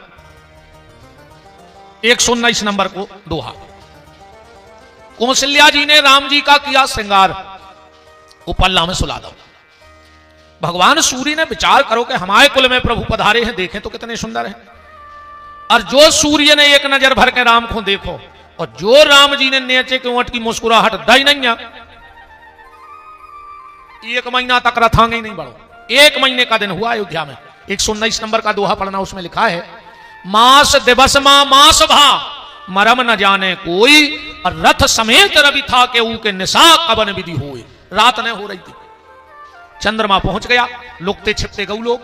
A: 119 नंबर को दोहा। कौशल्या जी ने राम जी का किया श्रृंगार, वो पल्ला में सुला दो। भगवान सूर्य ने विचार करो कि हमारे कुल में प्रभु पधारे हैं, देखें तो कितने सुंदर हैं। और जो सूर्य ने एक नजर भर के राम को देखो, और जो राम जी ने नीचे के ऊंट की मुस्कुराहट दई नहीं है, 1 महीना तक रथांगे ही नहीं बढ़ो। 1 महीने का दिन हुआ अयोध्या में। 119 नंबर का दोहा पढ़ना, उसमें लिखा है मास दिवस मास भा मरम न जाने कोई, और रथ समेत रवि था के ऊ के निशा कबन विधि होए। रात न हो रही थी, चंद्रमा पहुंच गया, लुकते छिपते गऊ लोग।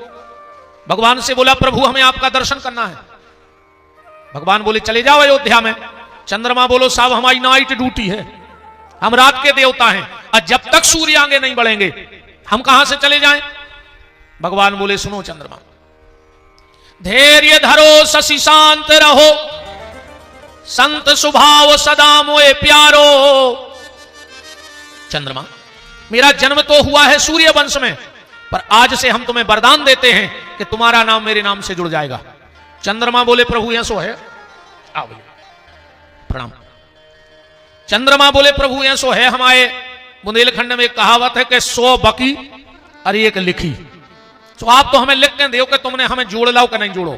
A: भगवान से बोला प्रभु हमें आपका दर्शन करना है। भगवान बोले चले जाओ अयोध्या में। चंद्रमा बोलो साहब हमारी नाइट ड्यूटी है, हम रात के देवता हैं, और जब तक सूर्य आगे नहीं बढ़ेंगे हम कहां से चले जाएं। भगवान बोले सुनो चंद्रमा, धैर्य धरो शशि शांत रहो, संत स्वभाव सदा मोए प्यारो। चंद्रमा मेरा जन्म तो हुआ है सूर्य वंश में, पर आज से हम तुम्हें वरदान देते हैं कि तुम्हारा नाम मेरे नाम से जुड़ जाएगा। चंद्रमा बोले प्रभु यह सो है, आओ प्रणाम। चंद्रमा बोले प्रभु यह सो है, हमारे बुंदेलखंड में एक कहावत है कि 100 बकी और 1 लिखी। तो आप तो हमें लिख के दो कि तुमने हमें जोड़ लाओ कि नहीं जोड़ो।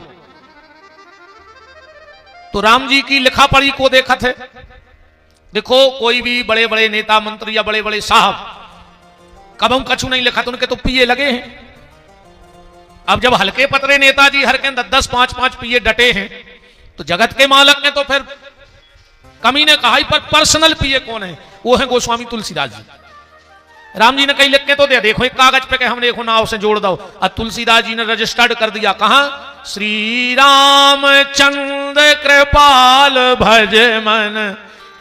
A: तो राम जी की लिखा पढ़ी को देखा थे। देखो कोई भी बड़े बड़े नेता मंत्री या बड़े बड़े साहब कबम कछु नहीं लिखा, तो उनके तो पिए लगे हैं। अब जब हल्के पतरे नेताजी हर के अंदर 10 5 पिए डटे हैं, तो जगत के मालक ने तो फिर कमी ने कहा, पर पर्सनल पिए कौन है? वो है गोस्वामी तुलसीदास जी। राम जी ने कहीं लिख के तो दिया, देखो एक कागज पे हम देखो नाव से जोड़ दो, और तुलसीदास जी ने रजिस्टर्ड कर दिया। कहा श्री राम चंद्र कृपाल भज मन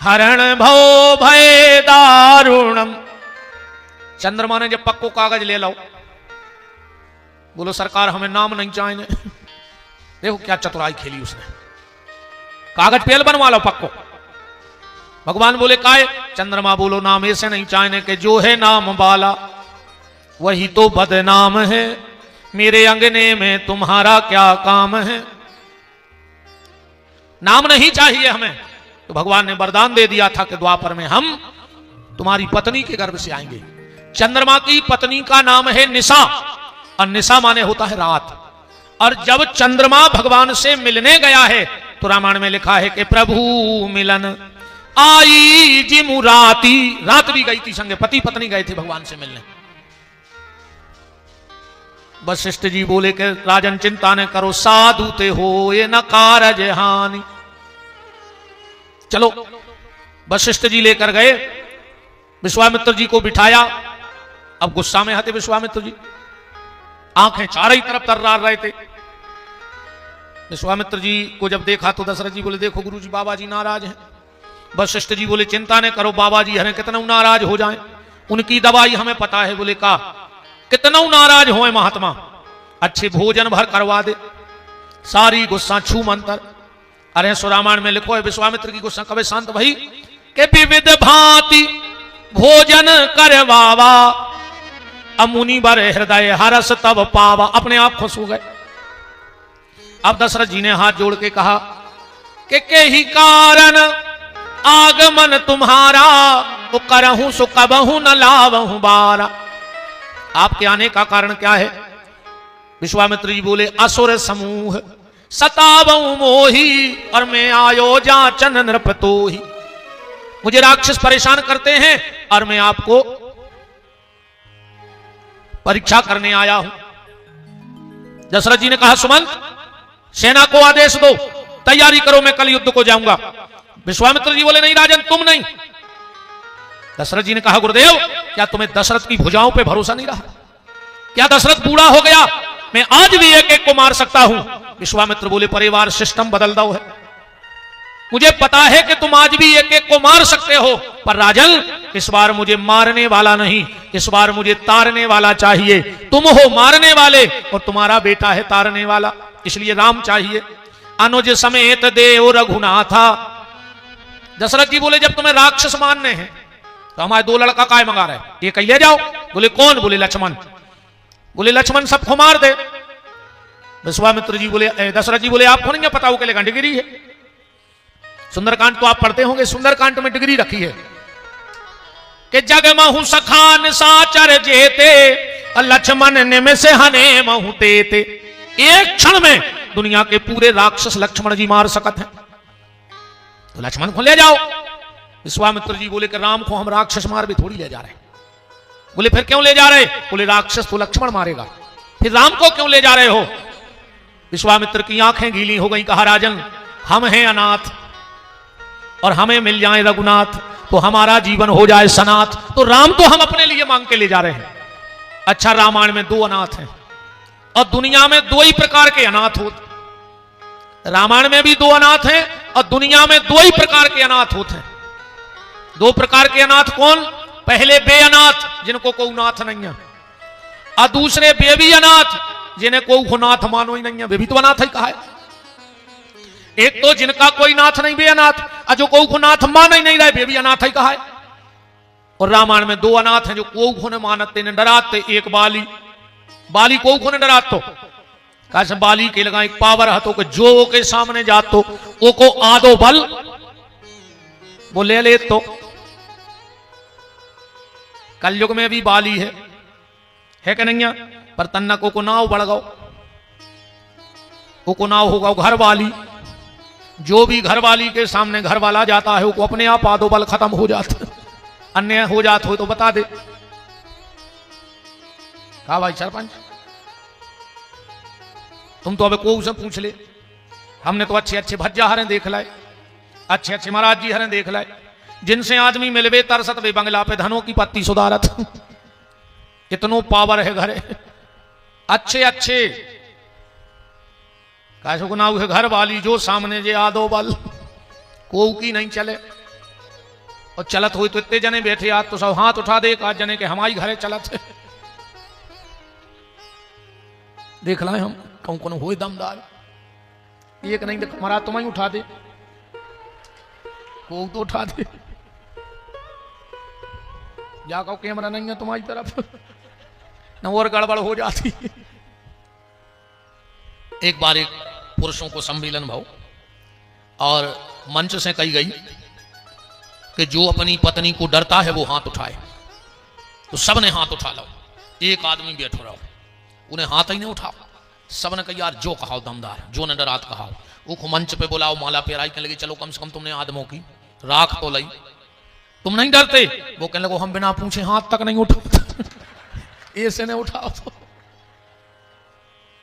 A: हरण भव भय दारुणम। चंद्रमा ने जब पक्को कागज ले लो, बोलो सरकार हमें नाम नहीं चाहिए। देखो क्या चतुराई खेली उसने, कागज पेल बनवा लो पक्को। भगवान बोले काय? चंद्रमा बोलो नाम ऐसे नहीं चाहिए कि जो है नाम वाला वही तो बदनाम है, मेरे अंगने में तुम्हारा क्या काम है। नाम नहीं चाहिए हमें। तो भगवान ने वरदान दे दिया था कि द्वापर में हम तुम्हारी पत्नी के गर्भ से आएंगे। चंद्रमा की पत्नी का नाम है निशा, और निशा माने होता है रात। और जब चंद्रमा भगवान से मिलने गया है, तो रामायण में लिखा है कि प्रभु मिलन आई जिमु राती। रात भी गई थी संगे, पति पत्नी गए थे भगवान से मिलने। वशिष्ठ जी बोले कि राजन चिंता न करो, साधु ते हो ये न कारज हानि। चलो वशिष्ठ जी लेकर गए, विश्वामित्र जी को बिठाया। अब गुस्सा में आते विश्वामित्र जी, आंखें चारों ही तरफ तर्रा रहे थे। विश्वामित्र जी को जब देखा तो दशरथ जी बोले देखो गुरु जी बाबा जी नाराज हैं। वशिष्ठ जी बोले चिंता न करो बाबा जी हमें कितना नाराज हो जाएं, उनकी दवाई हमें पता है। बोले का कितना नाराज हो महात्मा, अच्छे भोजन भर करवा दे, सारी गुस्सा छू मंतर। अरे सुरामायण में लिखो है विश्वामित्र की गुस्सा कभी शांत भई के विविध भांति भोजन करवावा, अमुनि बर हृदय हरस तब पावा। अपने आप खुश हो गए। अब दशरथ जी ने हाथ जोड़ के कहा कि ही कारण आगमन तुम्हारा, तो करहूं सो कबहू न लावहूं बारा। आपके आने का कारण क्या है? विश्वामित्र जी बोले असुर समूह सतावहूं मोही, और मैं आयो जाचन नृपतोही। मुझे राक्षस परेशान करते हैं और मैं आपको परीक्षा करने आया हूं। दशरथ जी ने कहा सुमंत सेना को आदेश दो, तैयारी करो, मैं कल युद्ध को जाऊंगा। विश्वामित्र जी बोले नहीं राजन तुम नहीं। दशरथ जी ने कहा गुरुदेव क्या तुम्हें दशरथ की भुजाओं पे भरोसा नहीं रहा? क्या दशरथ बूढ़ा हो गया? मैं आज भी एक एक को मार सकता हूं। विश्वामित्र बोले परिवार सिस्टम बदल दो है, मुझे पता है कि तुम आज भी एक एक को मार सकते हो, पर राजन इस बार मुझे मारने वाला नहीं, इस बार मुझे तारने वाला चाहिए। तुम हो मारने वाले और तुम्हारा बेटा है तारने वाला, इसलिए राम चाहिए। अनुज समेत देव रघुनाथा। दशरथ जी बोले जब तुम्हें राक्षस मानने हैं तो हमारे 2 लड़का काय मंगा रहे, ये कहीं ले जाओ। बोले कौन? बोले लक्ष्मण। बोले लक्ष्मण सबको मार दे। विश्वामित्र जी बोले दशरथ जी बोले आपको नहीं पता वो के लिए गंडगिरी है। सुंदरकांड तो आप पढ़ते होंगे, सुंदरकांड में डिग्री रखी है कि जग महु सखा निशाचर जेते लक्ष्मण निमिष हने महु तेते। एक क्षण में दुनिया के पूरे राक्षस लक्ष्मण जी मार सकत हैं, तो लक्ष्मण को ले जाओ। विश्वामित्र जी बोले कि राम को हम राक्षस मार भी थोड़ी ले जा रहे हैं। बोले फिर क्यों ले जा रहे? बोले राक्षस तो लक्ष्मण मारेगा, फिर राम को क्यों ले जा रहे हो? विश्वामित्र की आंखें गीली हो गई। कहा राजन, हम हैं अनाथ और हमें मिल जाए रघुनाथ तो हमारा जीवन हो जाए सनाथ। तो राम तो हम अपने लिए मांग के ले जा रहे हैं। अच्छा, रामायण में 2 अनाथ हैं और दुनिया में 2 ही प्रकार के अनाथ होते। रामायण में भी 2 अनाथ हैं और दुनिया में 2 ही प्रकार के अनाथ होते हैं। 2 प्रकार के अनाथ कौन? पहले बेअनाथ, जिनको कोई नाथ नहीं है, और दूसरे बेबी अनाथ, जिन्हें कोई नाथ मानो ही नहीं है, वे भी तो अनाथ ही कहा है। एक तो जिनका कोई नाथ नहीं, बेअनाथ, और जो कोई नाथ मान ही नहीं रहे, वे भी अनाथ ही कहा है। और रामायण में 2 अनाथ हैं जो कोई ने मानते ने डराते। एक बाली, बाली को ने डरात तो कैसे बाली के लगा एक पावर हतो कि जो के सामने जात तो ओ को आदो बल वो ले तो। कलयुग में भी बाली है कि नहीं? पर तन्ना को नाव बढ़ गो, को नाव होगा घर वाली। जो भी घर वाली के सामने घर वाला जाता है वो अपने आप आदो बल खत्म हो जाता है। अन्य हो जात हो तो बता दे। कहा भाई सरपंच, तुम तो अब को से पूछ ले, हमने तो अच्छे अच्छे भज्जा हरें देख लाए, अच्छे अच्छे महाराज जी हरें देख लाए, जिनसे आदमी मिलवे तरसत वे बंगला पे धनों की पत्ती सुधारत। इतनो पावर है घरे, अच्छे अच्छे कैसे गुनाह है घर वाली जो सामने जे आदो बल को की नहीं चले। और चलत हुई तो इतने जने बैठे, आज तो सब हाथ उठा दे, आज जने के हमारी घरे चलत है। देख लाए हम कौन हो दमदार, एक नहीं देख महाराज तुम ही उठा दे, को तो उठा दे, जा कहो कैमरा नहीं है तुम्हारी तरफ न, और गड़बड़ हो जाती। एक बार एक पुरुषों को सम्मेलन भाव और मंच से कही गई कि जो अपनी पत्नी को डरता है वो हाथ उठाए। तो सबने हाथ उठा लो। एक आदमी बैठो रहो, उन्हें हाथ ही नहीं उठाओ। सबने कहा यार जो कहा दमदार, जो न डरात कहा। वो मंच पे बुलाओ, माला पेराई कहने लगी चलो कम से कम तुमने आदमों की राख तो लई, तुम नहीं डरते? वो कहने लगो हम बिना पूछे हाथ तक नहीं उठाते। ऐसे ने उठाओ तो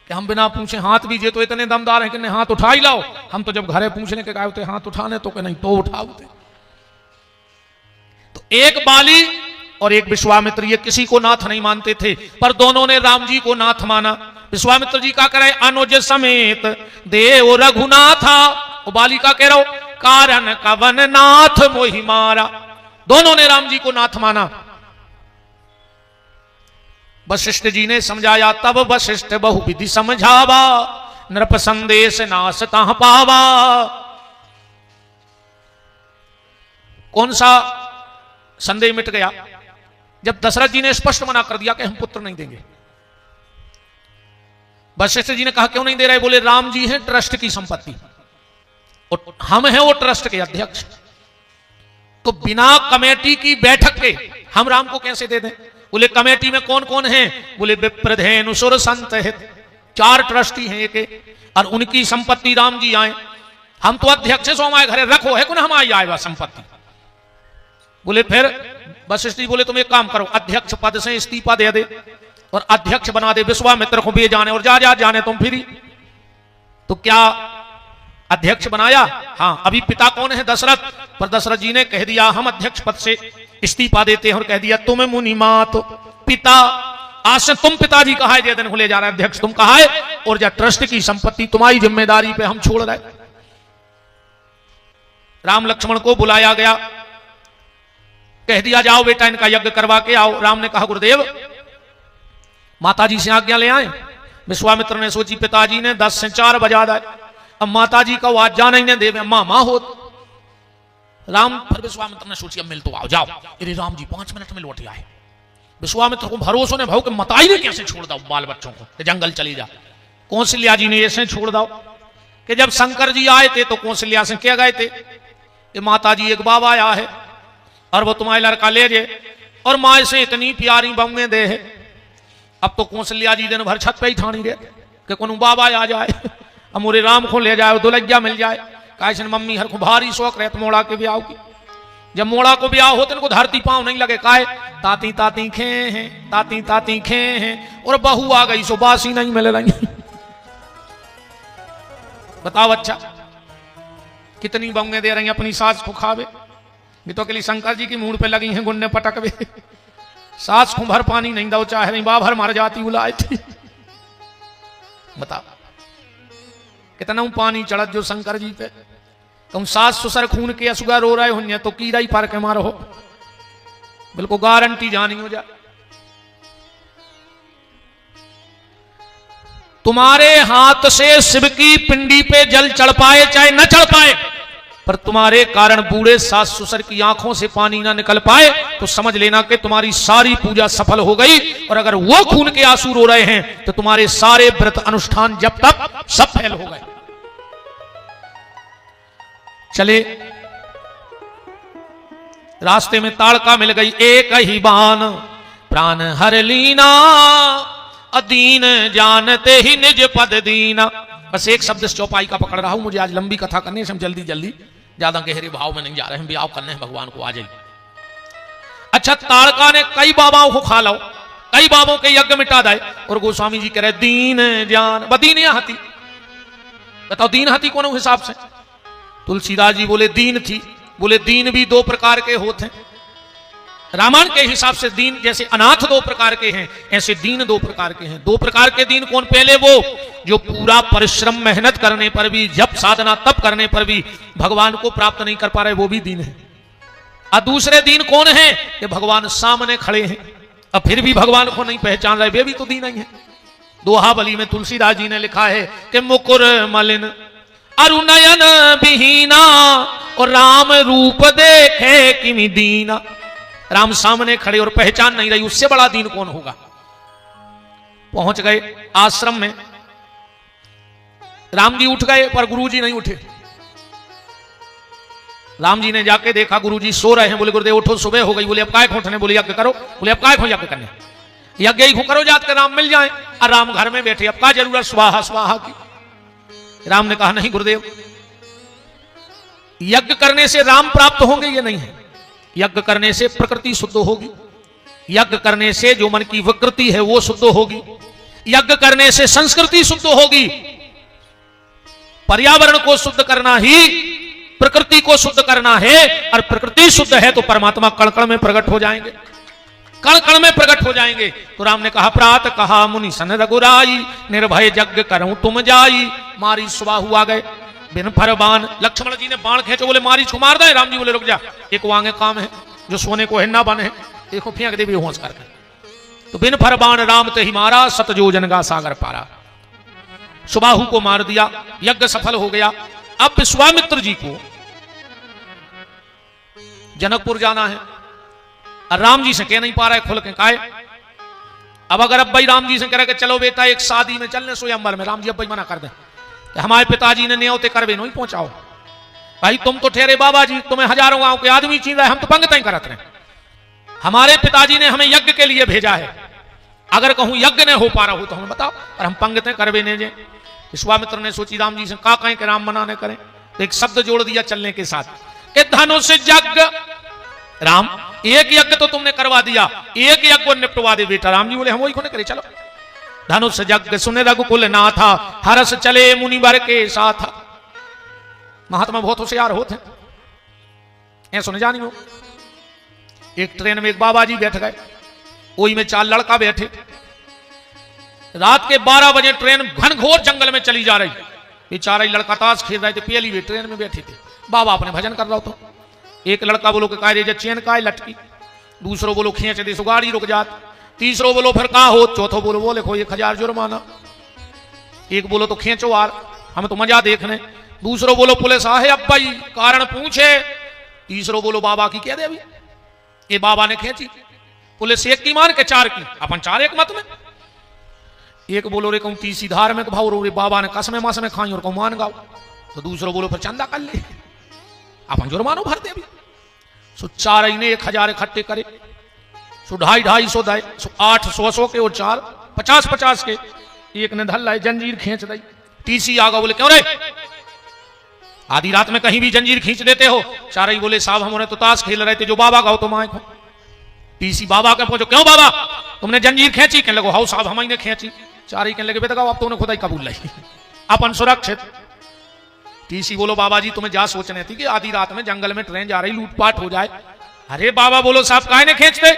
A: कि हम बिना पूछे हाथ भी जे तो इतने दमदार हैं कि हाथ उठा ही लाओ। हम तो जब घरे पूछने के कहे होते हाथ उठाने तो कि नहीं तो उठाओते। तो एक बाली और एक विश्वामित्र ये किसी को नाथ नहीं मानते थे, पर दोनों ने राम जी को नाथ माना। विश्वामित्र जी का करे अनुज समेत देव रघुनाथा, वो बाली का कह रहा हो कारण कवन नाथ मोहि मारा। दोनों ने राम जी को नाथ माना। वशिष्ठ जी ने समझाया तब वशिष्ठ बहु विधि समझावा, नृप संदेश नास ताह पावा। कौन सा संदेह मिट गया? जब दशरथ जी ने स्पष्ट मना कर दिया कि हम पुत्र नहीं देंगे। वशिष्ठ जी ने कहा क्यों नहीं दे रहे? बोले राम जी हैं ट्रस्ट की संपत्ति और हम हैं वो ट्रस्ट के अध्यक्ष, तो बिना कमेटी की बैठक के हम राम को कैसे दे दें? बोले कमेटी में कौन कौन है? बोले विप्रधेनु सुर संत है, 4 ट्रस्टी हैं एक, और उनकी संपत्ति राम जी आए। हम तो अध्यक्ष सो हमारे घरे रखो है कुन हमारी आए वह संपत्ति। बोले फिर वशिष्ठ जी बोले तुम एक काम करो, अध्यक्ष पद से इस्तीफा दे दे और अध्यक्ष बना दे विश्वामित्र को भी जाने और जा जाने तुम फिर। तो क्या अध्यक्ष बनाया? हाँ। अभी पिता कौन है? दशरथ। पर दशरथ जी ने कह दिया हम अध्यक्ष पद से इस्तीफा देते हैं और कह दिया तुम मुनि मात पिता, आज से तुम पिताजी कहा है जय दिन को ले जा रहे अध्यक्ष तुम कहा है, और जा ट्रस्ट की संपत्ति तुम्हारी जिम्मेदारी पे हम छोड़ रहे। राम लक्ष्मण को बुलाया गया, कह दिया जाओ बेटा इनका यज्ञ करवा के आओ। राम ने कहा गुरुदेव माताजी से आज्ञा ले आए। विश्वामित्र ने सोची पिताजी ने 10 से 4 बजा दिए, अब माताजी का आज जाना ही नहीं देवे मामा हो। राम फिर विश्वामित्र ने सोची अब मिल तो आओ जाओ। अरे राम जी 5 मिनट में लौट आए। विश्वामित्र को भरोसा ने भाव के मताई ने कैसे छोड़ दो बाल बच्चों को जंगल चली जा। कौशल्या जी ने ऐसे छोड़ दो कि जब शंकर जी आए थे तो कौशल्या से क्या गए थे कि माता जी एक बाबा आया है और वो तुम्हारे लड़का ले जाए, और माँ से इतनी प्यारी बम्मे दे है। अब तो कौशल्या जी दिन भर छत पे ही ठानी रहे कि कोनो बाबा आ जाए, अब मोरे राम को ले जाए, दुलैया मिल जाए। कैसे मम्मी हर को भारी शौक रहता मोड़ा के ब्याह की। जब मोड़ा को ब्याह होते इनको धरती पांव नहीं लगे, काहे ताती ताती खे हैं, ताती ताती खे हैं, और बहू आ गई सो बासी नहीं मिले रही। बताओ अच्छा कितनी बंगे दे रही अपनी सास को खावे। ये तो अकेली शंकर जी की मूड पे लगी हैं गुन्ने पटकवे। सास को भर पानी नहीं दो चाहे नहीं बा भर मर जाती बुलाए थी। बताओ कितना पानी चढ़त जो शंकर जी पे। तुम सास ससुर खून के असुगा रो रहे हो तो कीड़ा ही पार के मारो हो, बिल्कुल गारंटी जानी हो जा। तुम्हारे हाथ से शिव की पिंडी पे जल चढ़ पाए चाहे न चढ़ पाए, पर तुम्हारे कारण बूढ़े सास ससुर की आंखों से पानी ना निकल पाए तो समझ लेना कि तुम्हारी सारी पूजा सफल हो गई। और अगर वो खून के आंसू रो रहे हैं तो तुम्हारे सारे व्रत अनुष्ठान जब तक सब फेल हो गए। चले रास्ते में ताड़का मिल गई, एक ही बाण प्राण हर लीना, अदीन जानते ही निज पद दीना। बस एक शब्द इस चौपाई का पकड़ रहा हूं, मुझे आज लंबी कथा करनी है, हम जल्दी जल्दी ज्यादा गहरे भाव में नहीं जा रहे हैं, ब्याह करने हैं भगवान को आ जाइए। अच्छा ताड़का ने कई बाबाओं को खा लो, कई बाबों के यज्ञ मिटा दाए, और गोस्वामी जी कह रहे दीन जान बदीन या हाथी। बताओ दीन हाथी कौन हिसाब से? तुलसीदास जी बोले दीन थी, बोले दीन भी दो प्रकार के होते हैं। रामायण के हिसाब से दीन जैसे अनाथ दो प्रकार के हैं, ऐसे दीन दो प्रकार के हैं। दो प्रकार के दीन कौन? पहले वो जो पूरा परिश्रम मेहनत करने पर भी, जब साधना तप करने पर भी भगवान को प्राप्त नहीं कर पा रहे, वो भी दीन है। और दूसरे दीन कौन है? कि भगवान सामने खड़े हैं और फिर भी भगवान को नहीं पहचान रहे, वे भी तो दीन ही है। दोहाबली में तुलसीदास जी ने लिखा है कि मुकुर मलिन अरुनयन विहीना, और राम रूप देखे किमि दीना। राम सामने खड़े और पहचान नहीं रही, उससे बड़ा दीन कौन होगा? पहुंच गए आश्रम में, राम जी उठ गए पर गुरु जी नहीं उठे। राम जी ने जाके देखा गुरु जी सो रहे हैं, बोले गुरुदेव उठो सुबह हो गई। बोले अब काय उठने? बोले यज्ञ करो। बोले अब काय यज्ञ करने? यज्ञ ही करो जात के राम मिल जाए। और राम घर में बैठे, अब का जरूरत स्वाहा स्वाहा की? राम ने कहा नहीं गुरुदेव, यज्ञ करने से राम प्राप्त होंगे ये नहीं है। यज्ञ करने से प्रकृति शुद्ध होगी, यज्ञ करने से जो मन की विकृति है वो शुद्ध होगी, यज्ञ करने से संस्कृति शुद्ध होगी। पर्यावरण को शुद्ध करना ही प्रकृति को शुद्ध करना है, और प्रकृति शुद्ध है तो परमात्मा कण कण में प्रकट हो जाएंगे, कण कण में प्रकट हो जाएंगे। तो राम ने कहा प्रात कहा मुनि सन रघुराई, निर्भय यज्ञ करूं तुम जाई। मारी सुबाहु आ गए बिन फर बाण, लक्ष्मण जी ने बाण खेचो, बोले मारी छू मार दे। राम जी बोले रुक जा, एक वांगे काम है जो सोने को हिन्ना बने, देखो फेंक दे बेहोश करके। तो बिन फर बाण राम ते ही मारा, सतजोजन का सागर पारा। सुबाहु को मार दिया, यज्ञ सफल हो गया। अब विश्वामित्र जी को जनकपुर जाना है, और राम जी से कह नहीं पा रहा है खुल के काहे। अब अगर अब भाई राम जी से कह रहे कि चलो बेटा एक शादी में चलने स्वयंवर में, राम जी अब भाई मना कर दे, हमारे पिताजी ने न्योते करवे नहीं पहुंचाओ। भाई तुम तो ठहरे बाबा जी, तुम्हें हजारों गांव के आदमी चीन रहे, हम तो पंगत ही करते रहे। हमारे पिताजी ने हमें यज्ञ के लिए भेजा है, अगर कहूं यज्ञ न हो पा रहा हो तो हमें बताओ, और हम पंगतें करवे ने जे। विश्वामित्र ने सोची राम जी से का कहें कि राम मना न करें, तो एक शब्द जोड़ दिया चलने के साथ कि धनुष यज्ञ। राम एक यज्ञ तो तुमने करवा दिया, एक यज्ञ को निपटवा दे बेटा। राम जी बोले हम वही को नहीं करे, चलो। धनुष यज्ञ सुने रघुकुल नाथा, हरस चले मुनिवर के साथ। महात्मा बहुत होशियार होते हैं, सुने जानी हो। एक ट्रेन में एक बाबा जी बैठ गए, वही में 4 लड़का बैठे। रात के 12 बजे ट्रेन घनघोर जंगल में चली जा रही, बेचारा लड़का ताश खेल रहे थे, पहली भी ट्रेन में बैठे थे। बाबा अपने भजन कर रहा तो एक लड़का बोलो कि काय चैन काय लटकी, दूसरो बोलो खींच दे सो गाड़ी रुक जात, तीसरो बोलो फिर का हो, चौथो बोलो वो लिखो 1000 जुर्माना, एक बोलो तो खींचो यार हम तो मजा देखने, दूसरो बोलो पुलिस आहे अब भाई कारण पूछे, तीसरो बोलो बाबा की कह दे अभी, ये बाबा ने खींची। पुलिस एक की मान के 4 की, अपन 4 एक मत में। एक बोलो रे कहूं तीसरी धार में भाव रो रे बाबा ने कसमे मस में खाई और कहूं मान गाओ, तो दूसरो बोलो फिर चंदा कर ले। आप जुर्मानो भर दे अभी। सो 4 ने 1000 इकट्ठे करे, सो 250 दाए, सो 800 के और 4 50 के। एक ने धल लाए जंजीर खींच दी। टीसी आ गया, बोले क्यों रे आधी रात में कहीं भी जंजीर खींच देते हो? चार ही बोले साहब हम तो ताश खेल रहे थे, जो बाबा गाओ तो माए को। टीसी बाबा के पहुंचो, क्यों बाबा तुमने जंजीर खींची? कहने लगो हाउ साहब हमारी ने खींची। चार ही कहने लगे बेटा आप तो उन्हें खुदा ही कबूल लाई, अपन सुरक्षित। टीसी बोलो बाबा जी तुम्हें जा सोचने थी कि आधी रात में जंगल में ट्रेन जा रही लूटपाट हो जाए। अरे बाबा बोलो साहब काहे ने खींचते?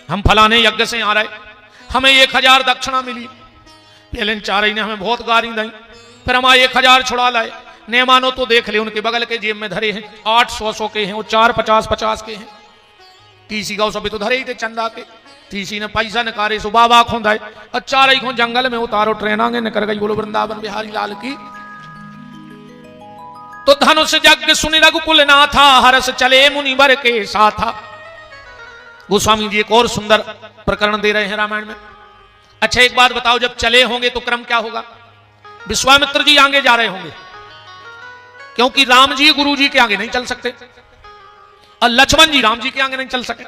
A: हम फलाने यज्ञ से आ रहे, हमें 1000 दक्षिणा मिली। पहले चार ही ने हमें बहुत गारी दी, फिर हम 1000 छुड़ा लाए। ने मानो तो देख ले उनके बगल के जेब में धरे हैं 800 के हैं और 4 50 के हैं। टीसी का सभी तो धरे ही थे चंदा के। टीसी ने पैसा निकाले, सो बाबा खोंदाए। अच्छा रही खो जंगल में उतारो, ट्रेन आगे निकल गई। बोलो वृंदावन बिहारी लाल की। तो धनुष यज्ञ सुनि रघुकुल नाथा, हरस चले मुनिवर के साथा। गोस्वामी जी एक और सुंदर प्रकरण दे रहे हैं रामायण में। अच्छा एक बात बताओ, जब चले होंगे तो क्रम क्या होगा? विश्वामित्र जी आगे जा रहे होंगे, क्योंकि राम जी गुरु जी के आगे नहीं चल सकते और लक्ष्मण जी राम जी के आगे नहीं चल सके।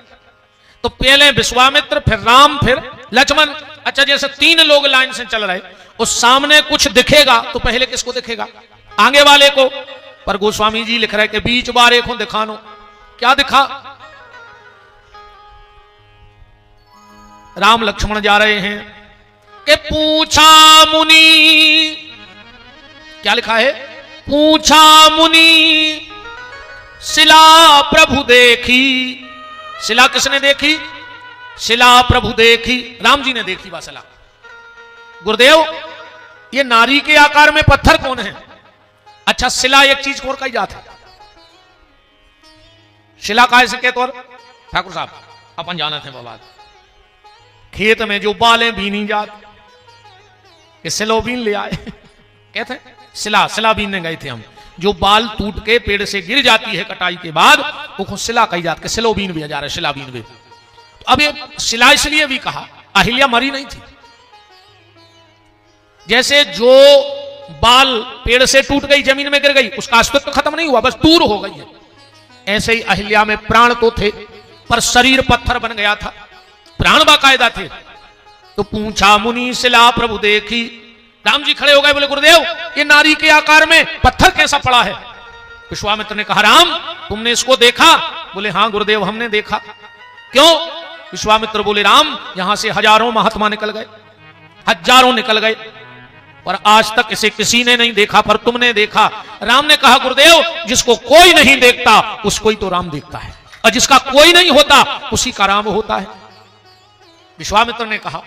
A: तो पहले विश्वामित्र, फिर राम, फिर लक्ष्मण। अच्छा जैसे 3 लोग लाइन से चल रहे, उस सामने कुछ दिखेगा तो पहले किसको दिखेगा? आगे वाले को। पर गोस्वामी जी लिख रहे कि बीच बारे को दिखानो। क्या दिखा? राम लक्ष्मण जा रहे हैं कि पूछा मुनि, क्या लिखा है? पूछा मुनि शिला प्रभु देखी। शिला किसने देखी? शिला प्रभु देखी, राम जी ने देखी बा शिला। गुरुदेव ये नारी के आकार में पत्थर कौन है? अच्छा शिला एक चीज को और कही जाती है। शिला का ऐसे कहते ठाकुर साहब अपन जाना थे बाबा, खेत में जो बालें बीनी जाती सिलो बीन ले आए। कहते शिला बीनने गए थे हम। जो बाल टूट के पेड़ से गिर जाती है कटाई के बाद, वो शिला कही जाती है। सिलो बीन भी जा रहा है, शिला बीन भी। तो अब ये शिला इसलिए भी कहा, अहिल्या मरी नहीं थी। जैसे जो बाल पेड़ से टूट गई जमीन में गिर गई, उसका अस्तित्व खत्म नहीं हुआ, बस दूर हो गई है। ऐसे ही अहिल्या में प्राण तो थे पर शरीर पत्थर बन गया था, प्राण बाकायदा थे। तो पूछा मुनि शिला प्रभु देखी। राम जी खड़े हो गए, बोले गुरुदेव ये नारी के आकार में पत्थर कैसा पड़ा है? विश्वामित्र ने कहा राम तुमने इसको देखा? बोले हाँ गुरुदेव हमने देखा। क्यों? विश्वामित्र बोले राम यहां से हजारों महात्मा निकल गए, हजारों निकल गए, पर आज तक इसे किसी ने नहीं देखा, पर तुमने देखा। राम ने कहा गुरुदेव जिसको कोई नहीं देखता उसको ही तो राम देखता है, और जिसका कोई नहीं होता उसी का राम होता है। विश्वामित्र ने कहा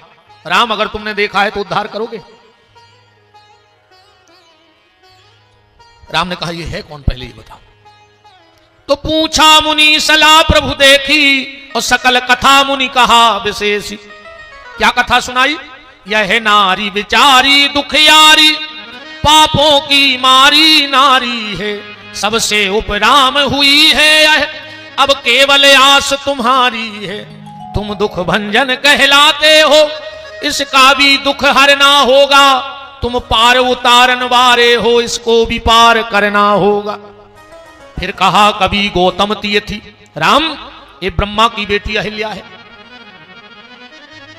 A: राम अगर तुमने देखा है तो उद्धार करोगे? राम ने कहा ये है कौन, पहले ये बताओ। तो पूछा मुनि सला प्रभु देखी, और सकल कथा मुनि कहा विशेष। क्या कथा सुनाई? यह नारी बिचारी दुखियारी, पापों की मारी नारी है, सबसे उपराम हुई है यह, अब केवल आस तुम्हारी है। तुम दुख भंजन कहलाते हो, इसका भी दुख हरना होगा। तुम पार उतारन वारे हो, इसको भी पार करना होगा। फिर कहा कभी गौतम तीर्थी, राम ये ब्रह्मा की बेटी अहिल्या है,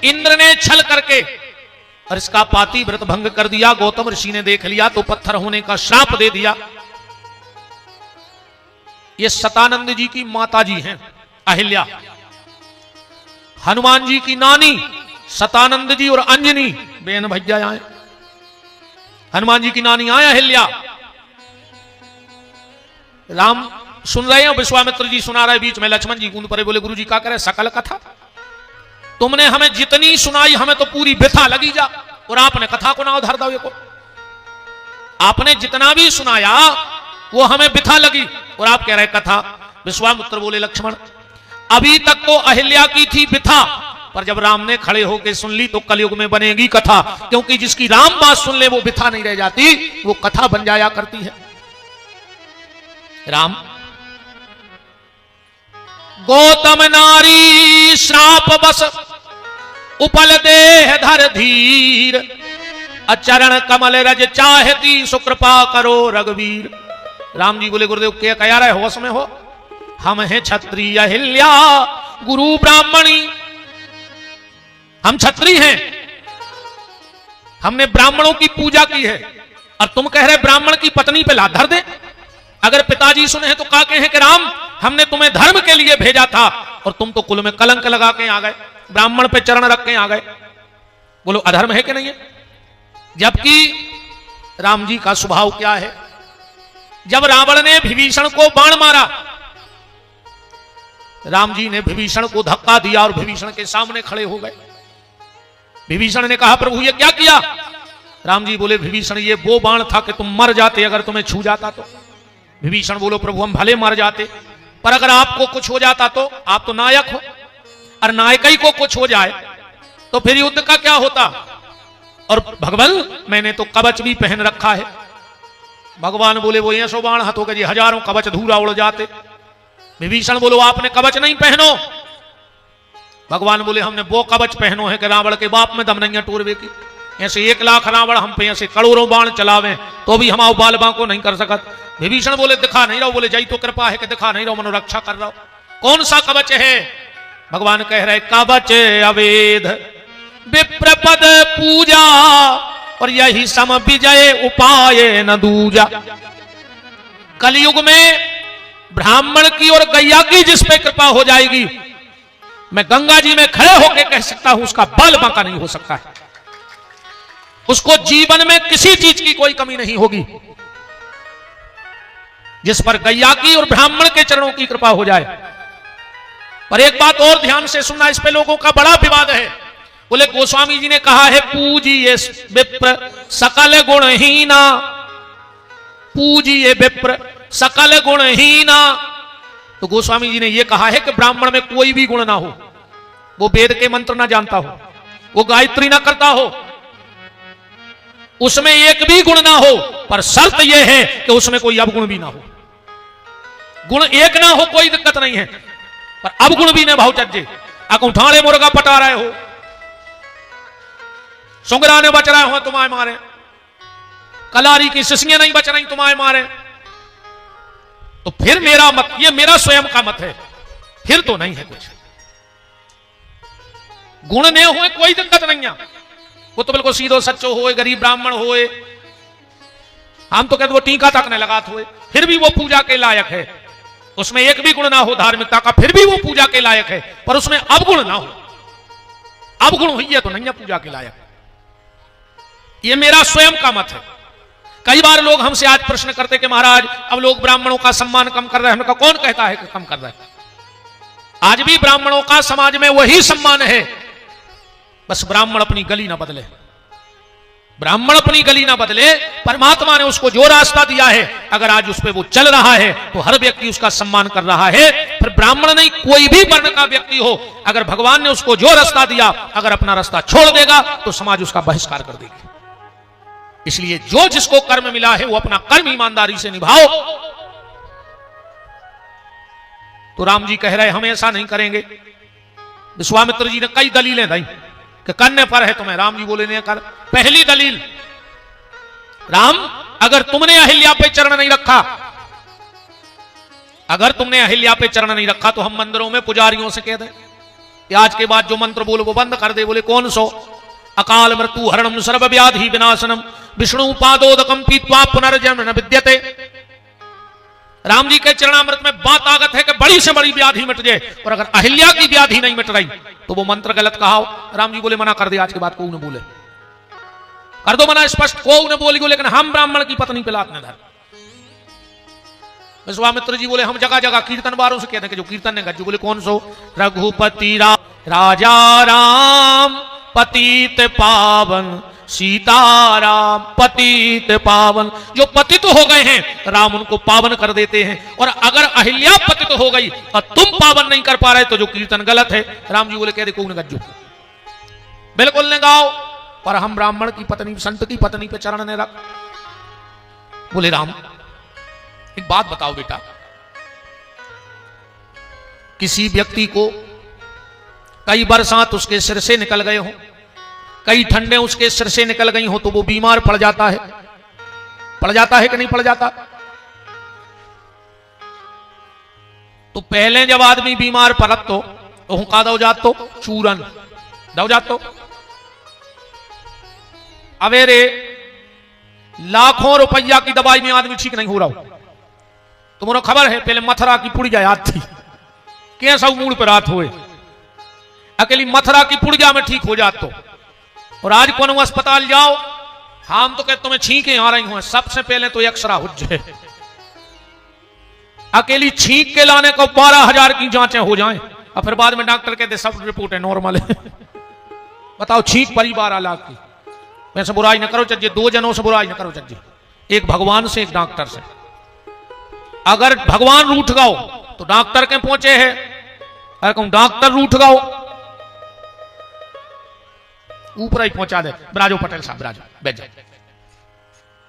A: इंद्र ने छल करके और इसका पाती व्रत भंग कर दिया। गौतम ऋषि ने देख लिया तो पत्थर होने का श्राप दे दिया। ये सतानंद जी की माता जी हैं अहिल्या, हनुमान जी की नानी सतानंद जी और अंजनी बेन भैया आए। हनुमान जी की नानी आए अहिल्या। राम सुन रहे हैं, विश्वामित्र जी सुना रहे, बीच में लक्ष्मण जी कूद पड़े, बोले गुरु जी क्या करे? सकल कथा तुमने हमें जितनी सुनाई हमें तो पूरी व्यथा लगी जा, और आपने कथा को ना उधार दो। को आपने जितना भी सुनाया वो हमें व्यथा लगी, और आप कह रहे कथा। विश्वामित्र बोले लक्ष्मण अभी तक तो अहिल्या की थी व्यथा, पर जब राम ने खड़े होकर सुन ली तो कलयुग में बनेगी कथा, क्योंकि जिसकी राम बात सुन ले वो व्यथा नहीं रह जाती, वो कथा बन जाया करती है। राम गौतम नारी श्राप बस, उपल देह धर धीर, अचरण कमल रज चाहती, सुकृपा करो रघुवीर। राम जी बोले गुरुदेव क्या कह रहे होश में हो? हम हैं क्षत्रिय अहिल्या गुरु ब्राह्मणी, हम क्षत्रिय हैं, हमने ब्राह्मणों की पूजा की है, और तुम कह रहे ब्राह्मण की पत्नी पे लात धर दे। अगर पिताजी सुने हैं तो का कहें कि राम हमने तुम्हें धर्म के लिए भेजा था और तुम तो कुल में कलंक लगा के आ गए, ब्राह्मण पे चरण रख के आ गए। बोलो अधर्म है कि नहीं है? जबकि राम जी का स्वभाव क्या है, जब रावण ने विभीषण को बाण मारा, राम जी ने विभीषण को धक्का दिया और विभीषण के सामने खड़े हो गए। विभीषण ने कहा प्रभु ये क्या किया? राम जी बोले विभीषण ये वो बाण था कि तुम मर जाते अगर तुम्हें छू जाता तो। विभीषण बोलो प्रभु हम भले मर जाते, पर अगर आपको कुछ हो जाता तो? आप तो नायक हो, और नायक ही को कुछ हो जाए तो फिर युद्ध का क्या होता? और भगवान मैंने तो कवच भी पहन रखा है। भगवान बोले वो ये 100 बाण हाथों के जी हजारों कवच धूरा उड़ जाते। विभीषण बोलो आपने कवच नहीं पहनो। भगवान बोले हमने वो कवच पहनो है कि रावण के बाप में दम नहीं है टूरवे की। ऐसे 1 लाख रावण हम पे ऐसे करोड़ों बाण चलावे तो भी हमारे बाल बां को नहीं कर सकत। विभीषण बोले दिखा नहीं रहो। बोले जय तो कृपा है कि दिखा नहीं रहो, मनोरक्षा कर रहा हो। कौन सा कवच है? भगवान कह रहे कवच अवेद विप्रपद पूजा और यही सम विजय उपाय न दूजा। कलयुग में ब्राह्मण की और गैया की जिस पे कृपा हो जाएगी, मैं गंगा जी में खड़े होकर कह सकता हूं उसका बाल बांका नहीं हो सकता है, उसको जीवन में किसी चीज की कोई कमी नहीं होगी। जिस पर गैया की और ब्राह्मण के चरणों की कृपा हो जाए। पर एक बात और ध्यान से सुनना, इस पे लोगों का बड़ा विवाद है। बोले गोस्वामी जी ने कहा है पूजिए विप्र सकल गुणहीना, पूजिए विप्र सकल गुणहीना। तो गोस्वामी जी ने यह कहा है कि ब्राह्मण में कोई भी गुण ना हो, वो वेद के मंत्र ना जानता हो, वो गायत्री ना करता हो, उसमें एक भी गुण ना हो, पर शर्त यह है कि उसमें कोई अवगुण भी ना हो। गुण एक ना हो कोई दिक्कत नहीं है, पर अवगुण भी ना भाव चज्जे। अकुठाड़े मुर्गा पटा रहे हो, सुंगरा ने बच रहे हो तुम्हारे मारे, कलारी की सिसियां नहीं बच रही तुम्हारे मारे, तो फिर मेरा मत, ये मेरा स्वयं का मत है, फिर तो नहीं है कुछ। गुण ने हुए कोई दिक्कत नहीं है, वो तो बिल्कुल सीधो सच्चो होए, गरीब ब्राह्मण होए, हम तो कहते वो टीका तक ने लगात हुए, फिर भी वो पूजा के लायक है। उसमें एक भी गुण ना हो धार्मिकता का, फिर भी वो पूजा के लायक है, पर उसमें अवगुण ना हो। अवगुण हुई है तो नहीं है पूजा के लायक। ये मेरा स्वयं का मत है। कई बार लोग हमसे आज प्रश्न करते कि महाराज अब लोग ब्राह्मणों का सम्मान कम कर रहे हैं। हमने कहा कौन कहता है कि कम कर रहे हैं? आज भी ब्राह्मणों का समाज में वही सम्मान है, बस ब्राह्मण अपनी गली ना बदले। ब्राह्मण अपनी गली ना बदले, परमात्मा ने उसको जो रास्ता दिया है, अगर आज उस पर वो चल रहा है तो हर व्यक्ति उसका सम्मान कर रहा है। फिर ब्राह्मण नहीं कोई भी वर्ण का व्यक्ति हो, अगर भगवान ने उसको जो रास्ता दिया, अगर अपना रास्ता छोड़ देगा तो समाज उसका बहिष्कार कर देगी। इसलिए जो जिसको कर्म मिला है वो अपना कर्म ईमानदारी से निभाओ। तो राम जी कह रहे हम ऐसा नहीं करेंगे। विश्वामित्र जी ने कई दलीलें दी कि करने पर है तुम्हें। राम जी बोले नहीं कर। पहली दलील, राम अगर तुमने अहिल्या पे चरण नहीं रखा, अगर तुमने अहिल्या पे चरण नहीं रखा तो हम मंदिरों में पुजारियों से कह दें कि आज के बाद जो मंत्र बोलो वो बंद कर दे। बोले कौन सो? अकाल मृत्यु हरणम सर्व व्याधि विनाशनम विष्णु पादोदकम पीत्वा पुनर्जन्म न विद्यते। राम जी के चरणामृत में बात आगत है कि बड़ी से बड़ी व्याधि मिट जाए, और अगर अहिल्या की व्याधि नहीं मिट रही तो वो मंत्र गलत कहा हो। राम जी बोले मना कर दे, आज के बाद को न बोले, कर दो मना स्पष्ट, को न बोली, लेकिन हम ब्राह्मण की पत्नी पे लात न धर। विश्वामित्र जी बोले हम जगह जगह कीर्तन बारों से कहते हैं कि जो कीर्तन ने गज्जू। बोले कौन सो? रघुपति राजा राम पतित पावन सीताराम पतित पावन। जो पतित हो गए हैं राम उनको पावन कर देते हैं, और अगर अहिल्या पतित हो गई और तुम पावन नहीं कर पा रहे तो जो कीर्तन गलत है। राम जी बोले कह दे कौन गज्जू, बिल्कुल न गाओ, पर हम ब्राह्मण की पत्नी संत की पत्नी पे चरण ने रख। बोले राम एक बात बताओ बेटा, किसी व्यक्ति को कई बरसात उसके सिर से निकल गए हो, कई ठंडे उसके सिर से निकल गई हो, तो वो बीमार पड़ जाता है कि नहीं पड़ जाता? तो पहले जब आदमी बीमार पड़त तो का दो जात तो चूरन दो जात तो अवेरे लाखों रुपया की दवाई में आदमी ठीक नहीं हो रहा। तुम्हारा खबर है पहले मथुरा की पुड़िया याद थी कैसा मूड पर रात हुए अकेली मथुरा की पुड़िया में ठीक हो जात तो। और आज कौन अस्पताल जाओ हम तो कहते तुम्हें छींके आ रही हूं सबसे पहले तो एक्सरा हो जाए अकेली छींक के लाने को 12,000 की जांचें हो जाएं और फिर बाद में डॉक्टर कहते सब रिपोर्ट है नॉर्मल है। बताओ छींक परी 12 लाख की। वैसे बुराई न करो चज्जे दो जनों से बुराई न करो चज्जे एक भगवान से एक डॉक्टर से। अगर भगवान रूठ गओ तो डॉक्टर के पहुंचे है अगर कहूं डॉक्टर रूठ गओ ऊपर ही पहुंचा दे। ब्राजो पटेल साहब ब्राजो बैठ जाओ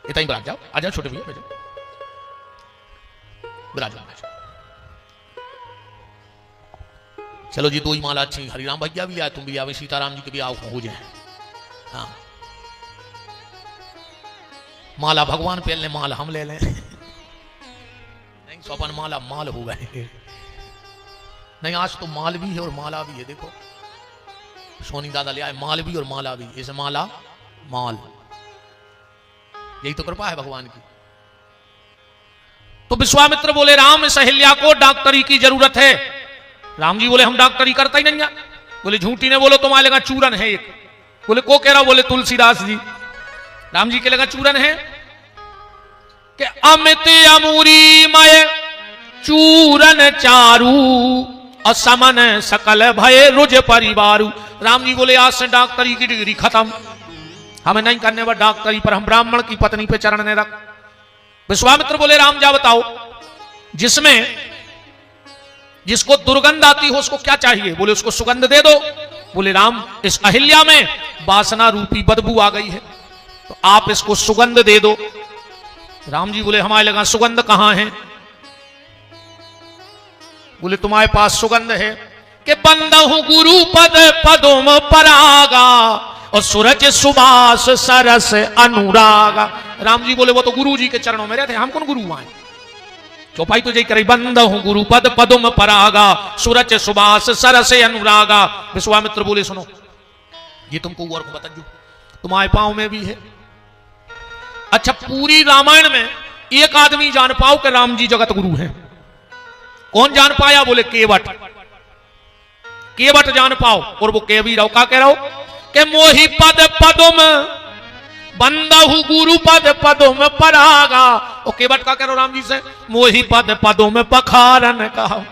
A: इतना ही ब्राज जाओ आ जाओ छोटे भैया बैठ जाओ ब्राजो। चलो जी दो ही माला अच्छी हरिराम भैया भी आए तुम भी आवे सीताराम जी के भी आओ हो जाए। हाँ माला भगवान पे ले माल हम ले लें नहीं स्वपन माला माल हो गए नहीं आज तो माल भी है और माला भी है। देखो सोनी दादा ले आए माल भी और माला भी इसे माला माल यही तो कृपा है भगवान की। तो विश्वामित्र बोले राम इस अहिल्या को डॉक्टरी की जरूरत है। राम जी बोले हम डॉक्टरी करता ही नहीं है। बोले झूठी ने बोलो तुम्हारे लगा चूरन है एक। बोले को कह रहा बोले तुलसीदास जी। राम जी के लगा चूरन है कि अमित अमूरी मय चूरन चारू और समन सकल भय रुज परिवारू। राम जी बोले आज से डॉक्टरी की डिग्री खत्म हमें नहीं करने पर डॉक्टरी पर हम ब्राह्मण की पत्नी पे चढ़ने रख। विश्वामित्र बोले राम जा बताओ जिसको दुर्गंध आती हो उसको क्या चाहिए। बोले उसको सुगंध दे दो। बोले राम इस अहिल्या में वासना रूपी बदबू आ गई है तो आप इसको सुगंध दे दो। राम जी बोले हमारे लगा सुगंध कहां है। बोले तुम्हारे पास सुगंध है कि बंदहु गुरु पद पदोम परागा और सूरज सुबास सरस अनुरागा। राम जी बोले वो तो गुरु जी के चरणों में रहते हम कौन गुरु आए। चौपाई तो जय करे बंदहु गुरु पद पदोम परागा सूरज सुबास सरस अनुरागा। विश्वामित्र बोले सुनो ये तुमको और को बता दू तुम्हारे पांव में भी है। अच्छा पूरी रामायण में एक आदमी जान पाओ कि राम जी जगत गुरु हैं। कौन जान पाया। बोले केवट केवट जान पाओ। और वो केवी रहो का कह रहा हो कि मोहि पद पदुम बंदहु गुरु पद पदुम परागा। और केवट का कह रहा हो राम जी से मोहि पद पदुम पखारन कहा।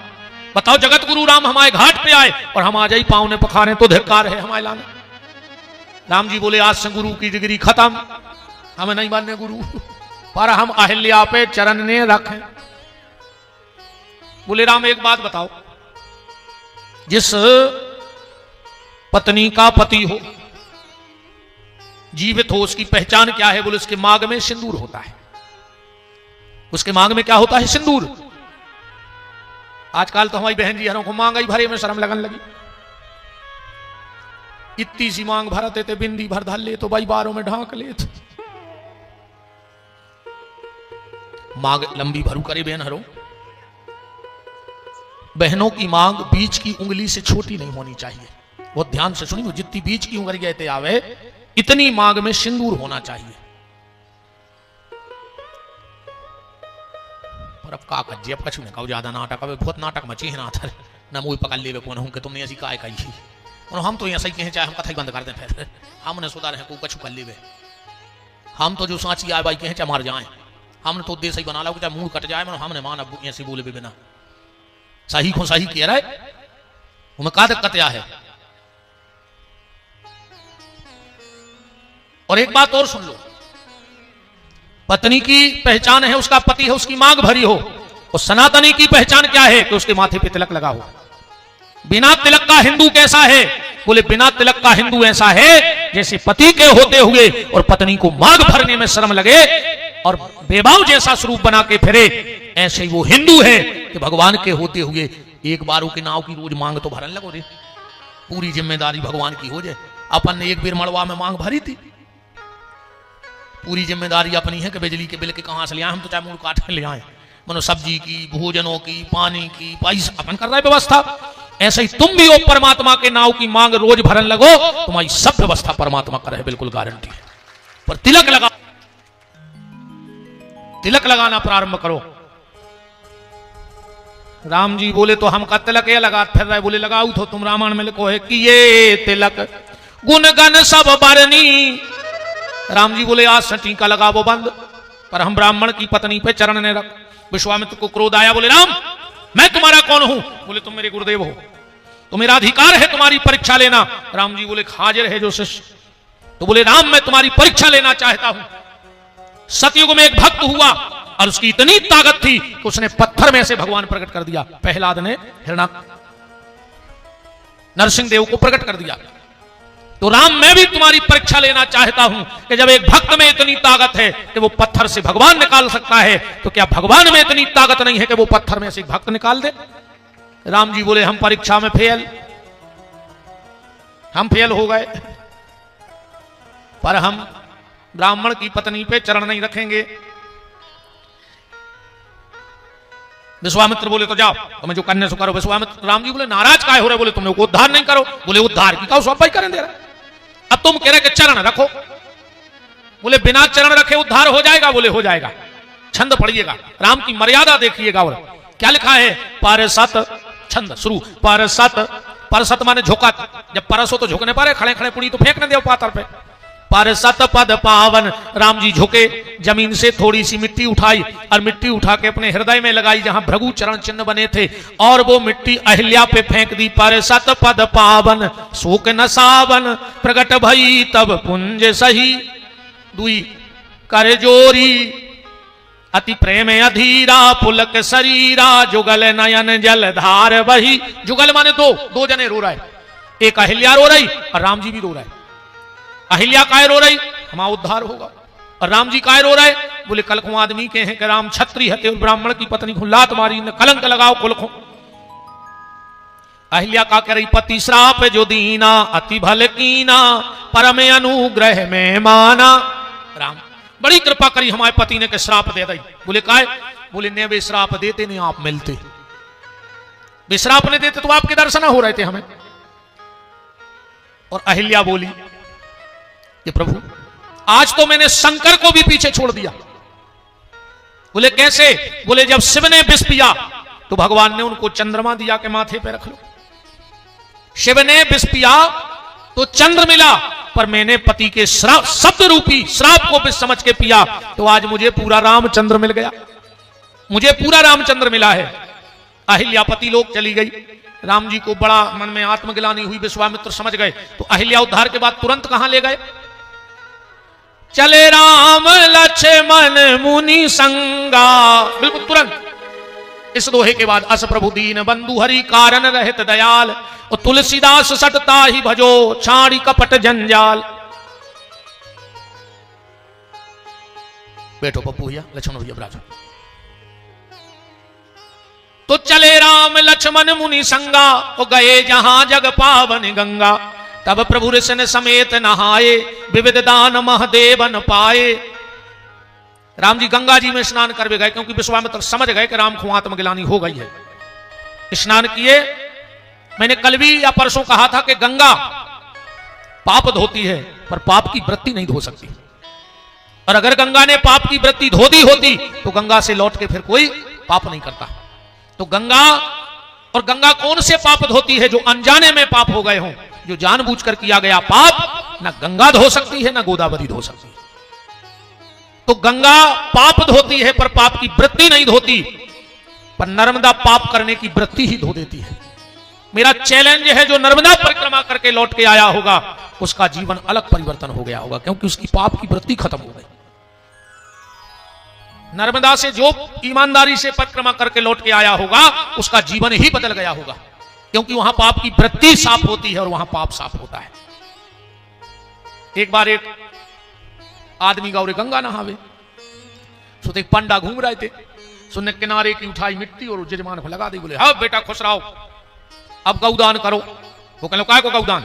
A: बताओ जगत गुरु राम हमारे घाट पे आए और हम आ जाए पाँव ने पखारे तो धिक्कार है हमारे लाने। राम जी बोले आज से गुरु की डिग्री खत्म हमें नहीं बनने गुरु पर हम अहिल्या पे चरण ने रखें। बोले राम एक बात बताओ जिस पत्नी का पति हो जीवित हो उसकी पहचान क्या है। बोले उसके मांग में सिंदूर होता है। उसके मांग में क्या होता है सिंदूर। आजकल तो हमारी बहन जी हरों को मांग ही भरे में शर्म लगन लगी। इतनी सी मांग भरते थे बिंदी भर धल ले तो भाई बारों में ढांक ले मांग लंबी भरू करे बहन हरो। बहनों की मांग बीच की उंगली से छोटी नहीं होनी चाहिए। बहुत ध्यान से सुनिए जितनी बीच की उंगली कहते आवे इतनी मांग में सिंदूर होना चाहिए। और अब का कज्जे अब कछु न कहो ज्यादा नाटक अब बहुत नाटक मची है ना थर न मुझे पकड़ ले कौन हूं कि तुमने ऐसी काय कही और हम तो ऐसा ही कहें चाहे हम कथा ही बंद कर दें फिर हमने सुधार है को कछु कर ले हम तो जो सांची आए भाई कहें चाहे मार जाए हमने तो देश ही बना लो चाहे मुंह कट जाए हमने मान अब ऐसे बोले भी बिना सही को सही कह रहा है हमें का दिक्कत है। और एक बात और सुन लो पत्नी की पहचान है उसका पति है उसकी मांग भरी हो और सनातनी की पहचान क्या है कि उसके माथे पे तिलक लगा हो। बिना तिलक का हिंदू कैसा है। बोले बिना तिलक का हिंदू ऐसा है जैसे पति के होते हुए और पत्नी को मांग भरने में शर्म लगे और बेबाव जैसा स्वरूप बना के फिरे ऐसे ही वो हिंदू है कि भगवान के होते हुए एक बारों के नाव की रोज मांग तो भरन लगो रे। पूरी जिम्मेदारी भगवान की हो जाए। अपन ने एक बार मड़वा में मांग भरी थी। पूरी जिम्मेदारी अपनी है कि बिजली के बिल के कहां से ले आए हम तो चाहे मुंह काट ले आए मनो सब्जी की, भोजनों की, पानी की, पैसा अपन कर रहा है व्यवस्था। ऐसे ही तुम भी हो परमात्मा के नाव की मांग रोज भरन लगो, तुम्हारी सब व्यवस्था परमात्मा कर रहे, बिल्कुल गारंटी है। पर तिलक लगाना प्रारंभ करो। राम जी बोले तो हम का तिलक ये लगा फिर रहे, बोले लगाऊ तो तुम रामायण में लिखो है कि ये तिलक गुण गण सब बरनी। राम जी बोले आज से टीका लगावो बंद, पर हम ब्राह्मण की पत्नी पे चरण ने रख। विश्वामित्र को क्रोध आया, बोले राम मैं तुम्हारा कौन हूं? बोले तुम मेरे गुरुदेव हो, तो मेरा अधिकार है तुम्हारी परीक्षा लेना। राम जी बोले हाजिर है जो शिष्य। तो बोले राम मैं तुम्हारी परीक्षा लेना चाहता हूं। सतयुग में एक भक्त हुआ और उसकी इतनी ताकत थी कि उसने पत्थर में से भगवान प्रकट कर दिया। प्रहलाद ने हिरण्य नरसिंह देव को प्रकट कर दिया। तो राम मैं भी तुम्हारी परीक्षा लेना चाहता हूं कि जब एक भक्त में इतनी ताकत है कि वो पत्थर से भगवान निकाल सकता है, तो क्या भगवान में इतनी ताकत नहीं है कि वो पत्थर में से एक भक्त निकाल दे? राम जी बोले हम परीक्षा में हम फेल हो गए, पर हम ब्राह्मण की पत्नी पे चरण नहीं रखेंगे। विश्वामित्र बोले तो जाओ तुम्हें जो करने से करो। विश्वामित्र राम जी बोले नाराज काहे हो रहे? बोले तुमने उद्धार नहीं करो। बोले उद्धार की कहो सब भाई करें दे रहे, अब तुम कह रहे कि चरण रखो। बोले बिना चरण रखे उद्धार हो जाएगा? बोले हो जाएगा। छंद पढ़िएगा, राम की मर्यादा देखिएगा। और क्या लिखा है? पारसत छंद शुरू। परसत माने झुका, जब परस हो तो झुकने पारे, खड़े खड़े पुड़ी तो फेंकने दे पातर पे। परसत पद पावन, राम जी झुके, जमीन से थोड़ी सी मिट्टी उठाई और मिट्टी उठा के अपने हृदय में लगाई जहां भृगु चरण चिन्ह बने थे, और वो मिट्टी अहिल्या पे फेंक दी। परसत पद पावन शोक न सावन, प्रगट भई तब पुंज सही। दुई कर जोरी अति प्रेम अधीरा, पुलक शरीरा, जुगल नयन जलधार बही। जुगल माने दो जने रो रहे, एक अहिल्या रो रही और राम जी भी रो रहे। अहिल्या काय रो रही? हमारा उद्धार होगा। और राम जी काय रो रहे? बोले कल को आदमी के हैं कि राम छत्री हते और ब्राह्मण की पत्नी को लात मारी, न कलंक लगाओ कुल को। अहिल्या का कह रही पति श्राप जो दीना, अति भल कीना, परम अनुग्रह में माना। राम बड़ी कृपा करी हमारे पति ने के श्राप दे दी। बोले काय? बोले ने वे श्राप देते नहीं आप मिलते, वे श्राप ने देते तो आपके दर्शन हो रहे थे हमें। और अहिल्या बोली कि प्रभु आज तो मैंने शंकर को भी पीछे छोड़ दिया। बोले कैसे? बोले जब शिव ने विष पिया तो भगवान ने उनको चंद्रमा दिया के माथे पे रख लो। शिव ने विष पिया तो चंद्र मिला, पर मैंने पति के श्राप, शब्द रूपी श्राप को विष समझ के पिया, तो आज मुझे पूरा रामचंद्र मिल गया, मुझे पूरा रामचंद्र मिला है। अहिल्यापति लोग चली गई। राम जी को बड़ा मन में आत्मग्लानि हुई, विश्वामित्र समझ गए। तो अहिल्या उद्धार के बाद तुरंत कहां ले गए? चले राम लक्ष्मण मुनि संगा, बिल्कुल तुरंत। इस दोहे के बाद अस प्रभु दीन बंधु हरि कारण रहत दयाल, और तुलसीदास सटता ही भजो छाड़ी कपट जंजाल। बैठो पप्पू भैया, लक्ष्मण भैया ब्राज। तो चले राम लक्ष्मण मुनि संगा, और गए जहां जग पावन गंगा। तब प्रभु ऋषि समेत नहाए, विविध दान महदेवन पाए। राम जी गंगा जी में स्नान कर गए, क्योंकि विश्वामित्र समझ गए कि राम को आत्मग्लानि हो गई है। स्नान किए। मैंने कल भी या परसों कहा था कि गंगा पाप धोती है, पर पाप की वृत्ति नहीं धो सकती। और अगर गंगा ने पाप की वृत्ति धो दी होती तो गंगा से लौट के फिर कोई पाप नहीं करता। तो गंगा, और गंगा कौन से पाप धोती है? जो अनजाने में पाप हो गए हों, जो जानबूझकर किया गया पाप ना गंगा धो सकती है ना गोदावरी धो सकती है। तो गंगा पाप धोती है पर पाप की वृत्ति नहीं धोती, पर नर्मदा पाप करने की वृत्ति ही धो देती है। मेरा चैलेंज है, जो नर्मदा परिक्रमा करके लौट के आया होगा उसका जीवन अलग परिवर्तन हो गया होगा, क्योंकि उसकी पाप की वृत्ति खत्म हो गई। नर्मदा से जो ईमानदारी से परिक्रमा करके लौट के आया होगा उसका जीवन ही बदल गया होगा, क्योंकि वहां पाप की वृत्ति साफ होती है और वहां पाप साफ होता है। एक बार एक आदमी गौरे गंगा नहावे, सो एक पंडा घूम रहे थे, सुनने किनारे की उठाई मिट्टी और जजमान को लगा दी। बोले हाँ बेटा खुश रहो, अब गौदान करो। वो कह लो काय को गौदान?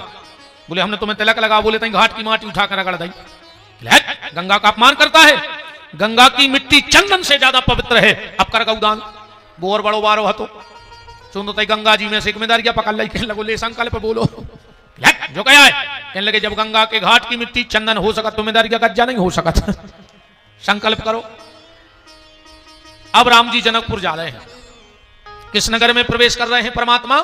A: बोले हमने तुम्हें तिलक लगा। बोले तई घाट की माटी उठा कर रगड़ दी। गंगा का अपमान करता है। गंगा की मिट्टी चंदन से ज्यादा पवित्र है। अब कर गौदान बोर बड़ो बारो हतो सुन तो गंगा जी में से जिम्मेदारी क्या पकड़ लाई, कहने लगो ले संकल्प बोलो जो क्या है। कहने लगे जब गंगा के घाट की मिट्टी चंदन हो सका जिम्मेदारी का कज्जा नहीं हो सका था। संकल्प करो। अब राम जी जनकपुर जा रहे हैं। किस नगर में प्रवेश कर रहे हैं परमात्मा?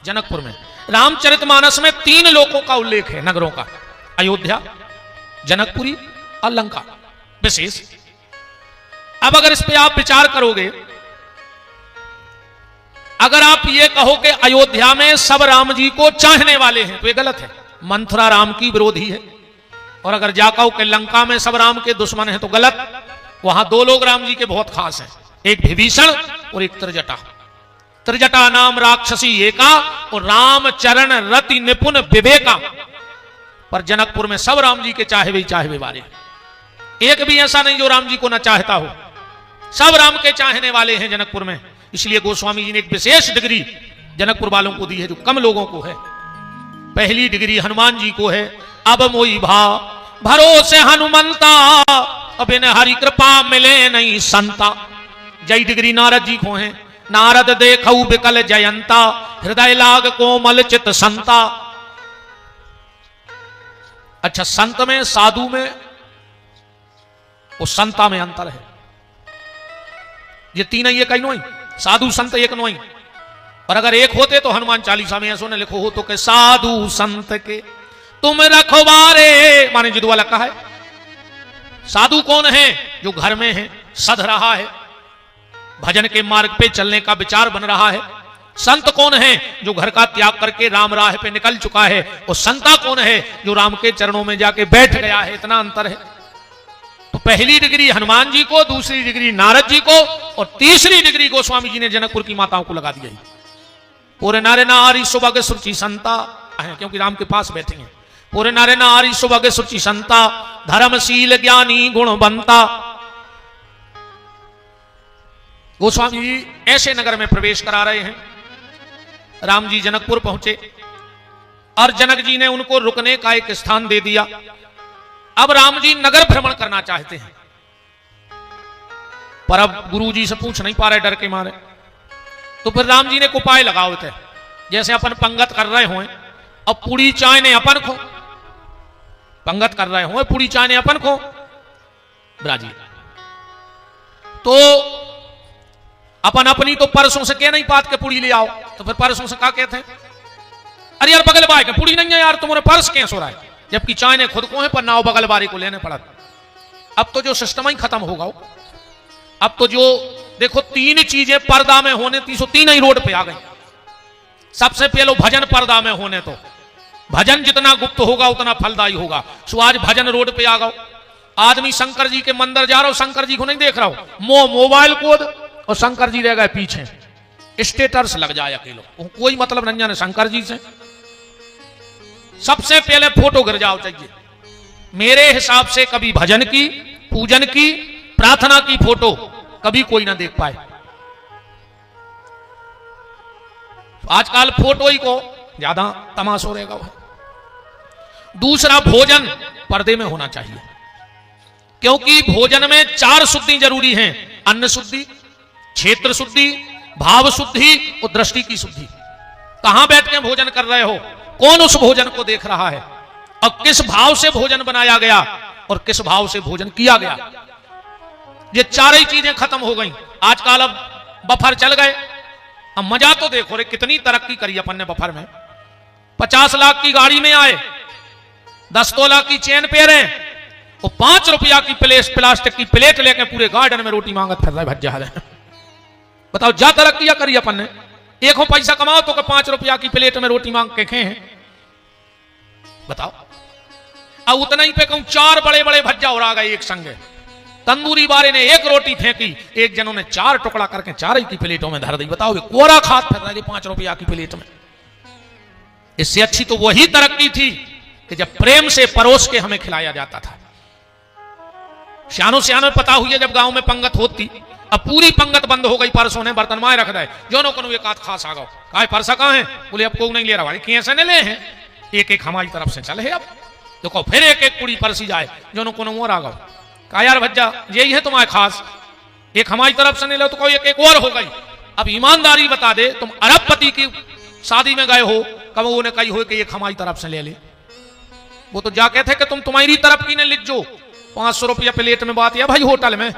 A: जनकपुर में। रामचरितमानस में 3 लोकों का उल्लेख है नगरों का, अयोध्या, जनकपुरी और लंका विशेष। अब अगर इस पे आप विचार करोगे, अगर आप ये कहो कि अयोध्या में सब राम जी को चाहने वाले हैं तो ये गलत है, मंथरा राम की विरोधी है। और अगर जा कहो कि लंका में सब राम के दुश्मन हैं तो गलत। वहां 2 लोग राम जी के बहुत खास हैं, एक विभीषण और एक त्रिजटा। त्रिजटा नाम राक्षसी एका और रामचरण रति निपुण विवेका। पर जनकपुर में सब राम जी के चाहे वाले, एक भी ऐसा नहीं जो राम जी को न चाहता हो। सब राम के चाहने वाले हैं जनकपुर में। इसलिए गोस्वामी जी ने एक विशेष डिग्री जनकपुर वालों को दी है जो कम लोगों को है। पहली डिग्री हनुमान जी को है, अब मोई भा भरोसे हनुमंता, अब इन हरि कृपा मिले नहीं संता। जय डिग्री नारद जी को है, नारद देखऊ बिकल जयंता, हृदय लाग कोमल चित संता। अच्छा, संत में साधु में और संता में अंतर है। ये 3 ये कहीं नहीं, साधु संत एक नहीं। और अगर एक होते तो हनुमान चालीसा में ऐसो ने लिखो हो तो के साधु संत के तुम रखवारे, माने जिद वाला कहा है। साधु कौन है? जो घर में है, सध रहा है, भजन के मार्ग पे चलने का विचार बन रहा है। संत कौन है? जो घर का त्याग करके राम राह पे निकल चुका है। और संता कौन है? जो राम के चरणों में जाके बैठ गया है। इतना अंतर है। तो पहली डिग्री हनुमान जी को, दूसरी डिग्री नारद जी को और तीसरी डिग्री गोस्वामी जी ने जनकपुर की माताओं को लगा दी है। पूरे नारे नारी सुभग सुचि संता है, क्योंकि राम के पास बैठे हैं। पूरे नारे नारी सुभग सुचि संता, धर्मशील ज्ञानी गुणवंता। गोस्वामी जी ऐसे नगर में प्रवेश करा रहे हैं। राम जी जनकपुर पहुंचे और जनक जी ने उनको रुकने का एक स्थान दे दिया। अब राम जी नगर भ्रमण करना चाहते हैं, पर अब गुरु जी से पूछ नहीं पा रहे डर के मारे। तो फिर राम जी ने एक उपाय लगाओ थे, जैसे अपन पंगत कर रहे हो और पूरी चाय ने अपन को पंगत कर रहे हो, पूरी चाय ने अपन को ब्राजी, तो अपन अपनी तो परसों से कह नहीं पात के पूरी ले आओ। तो फिर परसों से क्या कहते हैं, अरे यार बगल बाय के पूरी नहीं है यार, तुम्हारे पर्स कैसे हो रहा है। जबकि चाय ने खुद को है पर नाव बगल बारी को लेने पड़ा। अब तो जो सिस्टम ही खत्म होगा। अब तो जो देखो 3 चीजें पर्दा में होने 303 ही रोड पे आ गई। सबसे पहले भजन पर्दा में होने, तो भजन जितना गुप्त होगा उतना फलदायी होगा। सो आज भजन रोड पे आ गओ। आदमी शंकर जी के मंदिर जा रहा हो, शंकर जी को नहीं देख रहा हो, मोबाइल कोड और शंकर जी रह गए पीछे। स्टेटस लग जाए अकेलो, कोई मतलब नहीं जाने शंकर जी से। सबसे पहले फोटो गिर जाओ चाहिए। मेरे हिसाब से कभी भजन की, पूजन की, प्रार्थना की फोटो कभी कोई ना देख पाए। आजकल फोटो ही को ज्यादा तमाशा रहेगा। दूसरा, भोजन पर्दे में होना चाहिए, क्योंकि भोजन में 4 शुद्धि जरूरी हैं। अन्न शुद्धि, क्षेत्र शुद्धि, भाव शुद्धि और दृष्टि की शुद्धि। कहां बैठ के भोजन कर रहे हो, कौन उस भोजन को देख रहा है और किस भाव से भोजन बनाया गया और किस भाव से भोजन किया गया। ये 4 ही चीजें खत्म हो गई। आजकल अब बफर चल गए। अब मजा तो देखो रे, कितनी तरक्की करी अपन ने बफर में। 50 लाख की गाड़ी में आए, 10 तोला की चेन पहने और 5 रुपया की प्लास्टिक की प्लेट लेके पूरे गार्डन में रोटी मांगत फिर रहे भज्जा रहे। बताओ, जा तरक्की करी अपन ने। एक हो पैसा कमाओ तो 5 रुपया की प्लेट में रोटी मांग के खे हैं। बताओ, अब उतना ही पे कहूं 4 बड़े बड़े भज्जा हो रहा गए एक संगे। तंदूरी बारे ने 1 रोटी फेंकी, एक जनों ने 4 टुकड़ा करके 4 ही की प्लेटों में धर दी। बताओ, कोरा खात फिर रही 5 रुपया की प्लेट में। इससे अच्छी तो वही तरक्की थी कि जब प्रेम से परोस के हमें खिलाया जाता था। सियानो पता हुई है, जब गांव में पंगत होती, अब पूरी पंगत बंद हो गई। परसों ने बर्तन माए रख दे, जो नो को एक आध खास आ गो। कहा परसा कहां है? बोले अब को नहीं ले रहा। कैसे ने ले हैं? एक एक हमारी तरफ से चले। अब देखो फिर एक एक कुड़ी परसी जाए, जो नो को और आ गो। कहा यार भज्जा यही है तुम्हारे खास, एक हमारी तरफ से नहीं लो तो कोई एक और हो गई। अब ईमानदारी बता दे, तुम अरबपति की शादी में गए हो, कब वो ने कही हो कि एक हमारी तरफ से ले ले। वो तो जाके थे कि तुम तुम्हारी तरफ की ने लिख जो 500 रुपया प्लेट में बात या भाई होटल में,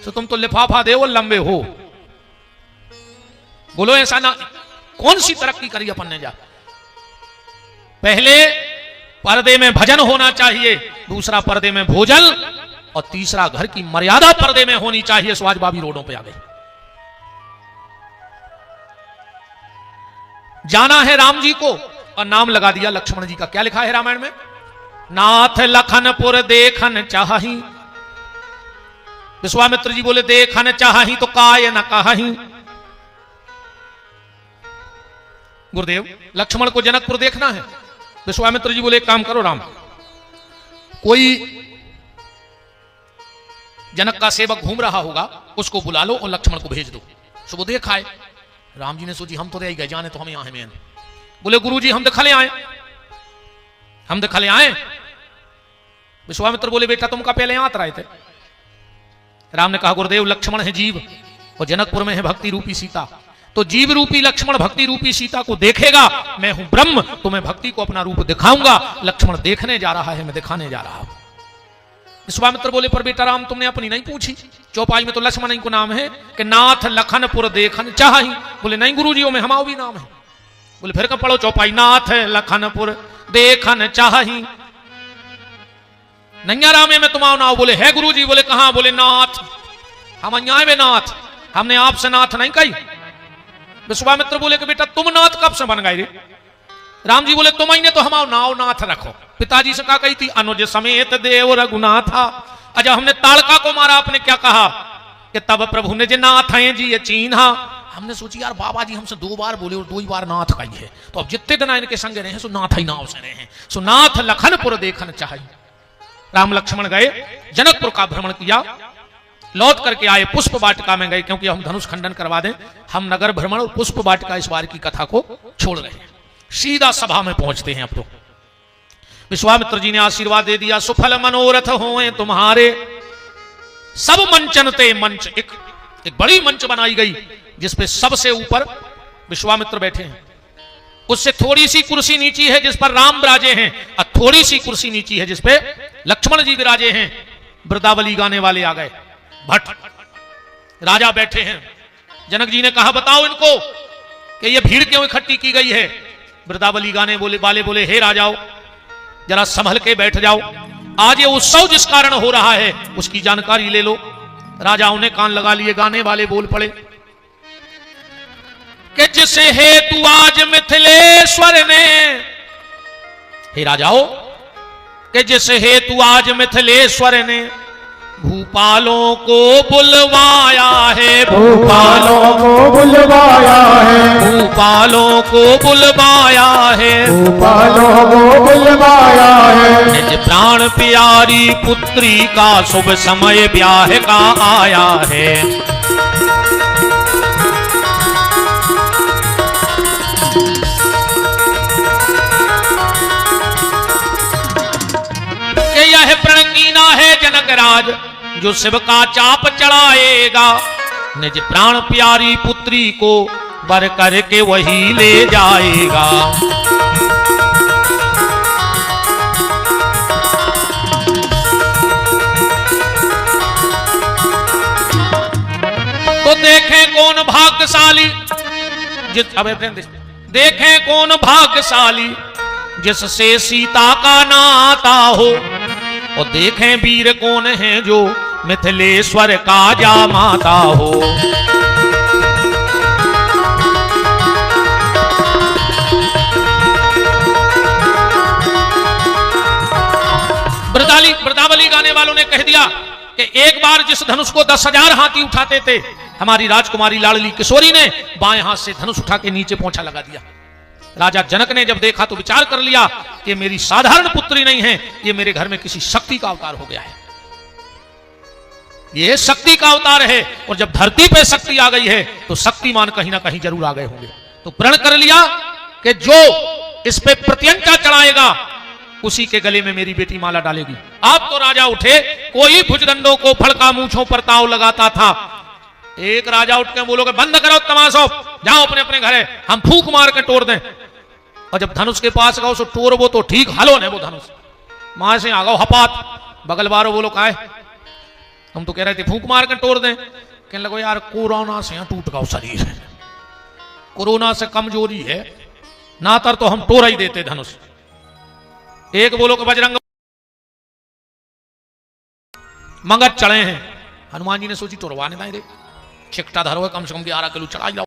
A: तो तुम तो लिफाफा दे वो लंबे हो। बोलो ऐसा ना, कौन सी तरक्की करी अपन ने जा। पहले पर्दे में भजन होना चाहिए, दूसरा पर्दे में भोजन, और तीसरा घर की मर्यादा पर्दे में होनी चाहिए। स्वाज बाबी रोडों पे आ गई। जाना है राम जी को और नाम लगा दिया लक्ष्मण जी का। क्या लिखा है रामायण में? नाथ लखनपुर देखन चाही। विश्वामित्र जी बोले देखन चाही तो काय न कहीं। गुरुदेव लक्ष्मण को जनकपुर देखना है। विश्वामित्र जी बोले एक काम करो राम, कोई जनक का सेवक घूम रहा होगा उसको बुला लो और लक्ष्मण को भेज दो, सो वो देख आए। राम जी ने सोची हम तो रह गए, जाने तो हम यहां हैं। बोले गुरुजी हम दिखा ले आए, हम दिखा ले आए। विश्वामित्र बोले बेटा तुम का पहले यहां रहे थे। राम ने कहा गुरुदेव लक्ष्मण है जीव और जनकपुर में है भक्ति रूपी सीता, तो जीव रूपी लक्ष्मण भक्ति रूपी सीता को देखेगा। मैं हूं ब्रह्म, तो मैं भक्ति को अपना रूप दिखाऊंगा। लक्ष्मण देखने जा रहा है, मैं दिखाने जा रहा हूं। विश्वामित्र बोले पर बेटा राम तुमने अपनी नहीं पूछी, चौपाई में तो लक्ष्मण को नाम है कि नाथ लखनपुर देखन चाही। बोले नहीं गुरुजी में हमारा भी नाम है। बोले फिर कब पढ़ो चौपाई, नाथ लखनपुर देखन चाही। नैया रामे में तुम्हारा नाम। बोले है गुरुजी। बोले कहां? बोले नाथ, हम अन्याय में नाथ, हमने आपसे नाथ नहीं कही। विश्वामित्र बोले कि बेटा तुम नाथ कब से बन गए रे? राम जी बोले तुम ने तो हमारा नाव नाथ रखो। पिताजी से कहा कही थी अनुज समेत देव रघुनाथा। अजब हमने ताड़का को मारा, आपने क्या कहा कि तब प्रभु ने जे नाथ हैं जी ये चीन्हा। हमने सोची यार बाबा जी हमसे 2 बार बोले और 2 ही बार नाथ कही है, तो अब जितने दिन इनके संग रहे हैं सो नाथ ही नाव से रहे हैं। सो नाथ लखनपुर देखन चाहिए। राम लक्ष्मण गए, जनकपुर का भ्रमण किया, लौट करके आए, पुष्प वाटिका में गए, क्योंकि हम धनुष खंडन करवा दें। हम नगर भ्रमण और पुष्प वाटिका इस बार की कथा को छोड़ रहे हैं, सीधा सभा में पहुंचते हैं। अब तो विश्वामित्र जी ने आशीर्वाद दे दिया, सुफल मनोरथ होए तुम्हारे। सब मंचनते मंच, एक बड़ी मंच बनाई गई जिसपे सबसे ऊपर विश्वामित्र बैठे हैं। उससे थोड़ी सी कुर्सी नीची है जिस पर राम विराजे हैं, और थोड़ी सी कुर्सी नीची है जिस पे लक्ष्मण जी विराजे हैं। वृंदावली गाने वाले आ गए, भट्ट राजा बैठे हैं। जनक जी ने कहा बताओ इनको कि ये भीड़ क्यों इकट्ठी की गई है। वृंदावली गाने वाले बोले हे राजाओ जरा संभल के बैठ जाओ, आज ये उत्सव जिस कारण हो रहा है उसकी जानकारी ले लो। राजाओं ने कान लगा लिए, गाने वाले बोल पड़े कि जिसे हेतु आज मिथिलेश्वर ने, हे राजाओ कि जिस हेतु आज मिथिलेश्वर ने भूपालों को बुलवाया है,
B: भूपालों को बुलवाया है,
A: भूपालों को बुलवाया है,
B: भूपालों को बुलवाया है।
A: निज प्राण प्यारी पुत्री का शुभ समय ब्याह का आया है। कि यह प्रणगीना है जनकराज जो शिव का चाप चढ़ाएगा, निज प्राण प्यारी पुत्री को बर करके वही ले जाएगा। तो देखें कौन भाग्यशाली देखें कौन भाग्यशाली जिससे सीता का नाता हो, और देखें वीर कौन है जो मिथिलेश्वर का जामाता हो। वृंदावली गाने वालों ने कह दिया कि एक बार जिस धनुष को 10,000 हाथी उठाते थे, हमारी राजकुमारी लाडली किशोरी ने बाएं हाथ से धनुष उठा के नीचे पोंछा लगा दिया। राजा जनक ने जब देखा तो विचार कर लिया कि मेरी साधारण पुत्री नहीं है, ये मेरे घर में किसी शक्ति का अवतार हो गया है, ये शक्ति का अवतार है। और जब धरती पे शक्ति आ गई है तो शक्तिमान कहीं ना कहीं जरूर आ गए होंगे। तो प्रण कर लिया कि जो इस पे प्रत्यंचा चढ़ाएगा उसी के गले में मेरी बेटी माला डालेगी। आप तो राजा उठे कोई भुजदंडों को फड़का मूंछों पर ताव लगाता था। एक राजा उठ के बोलोगे बंद करो तमाशो, जाओ अपने अपने घरे, हम फूंक मार के तोड़ दें। और जब धनुष के पास गो सो टोर वो तो ठीक हलो ने वो धनुष मां से आ गो हपात। बगल बारो बोलो का है हम तो कह रहे थे फूंक मार के तोड़ दें। कहने लगो यार कोरोना से टूट गो शरीर, कोरोना से कमजोरी है, नातर तो हम तोड़ ही देते धनुष। एक बोलो कि बजरंग मंगत चढ़े हैं। हनुमान जी ने सोची तोड़वाने दाए दे, छिकटा धरो है कम से कम 11 किलो चढ़ा जाओ।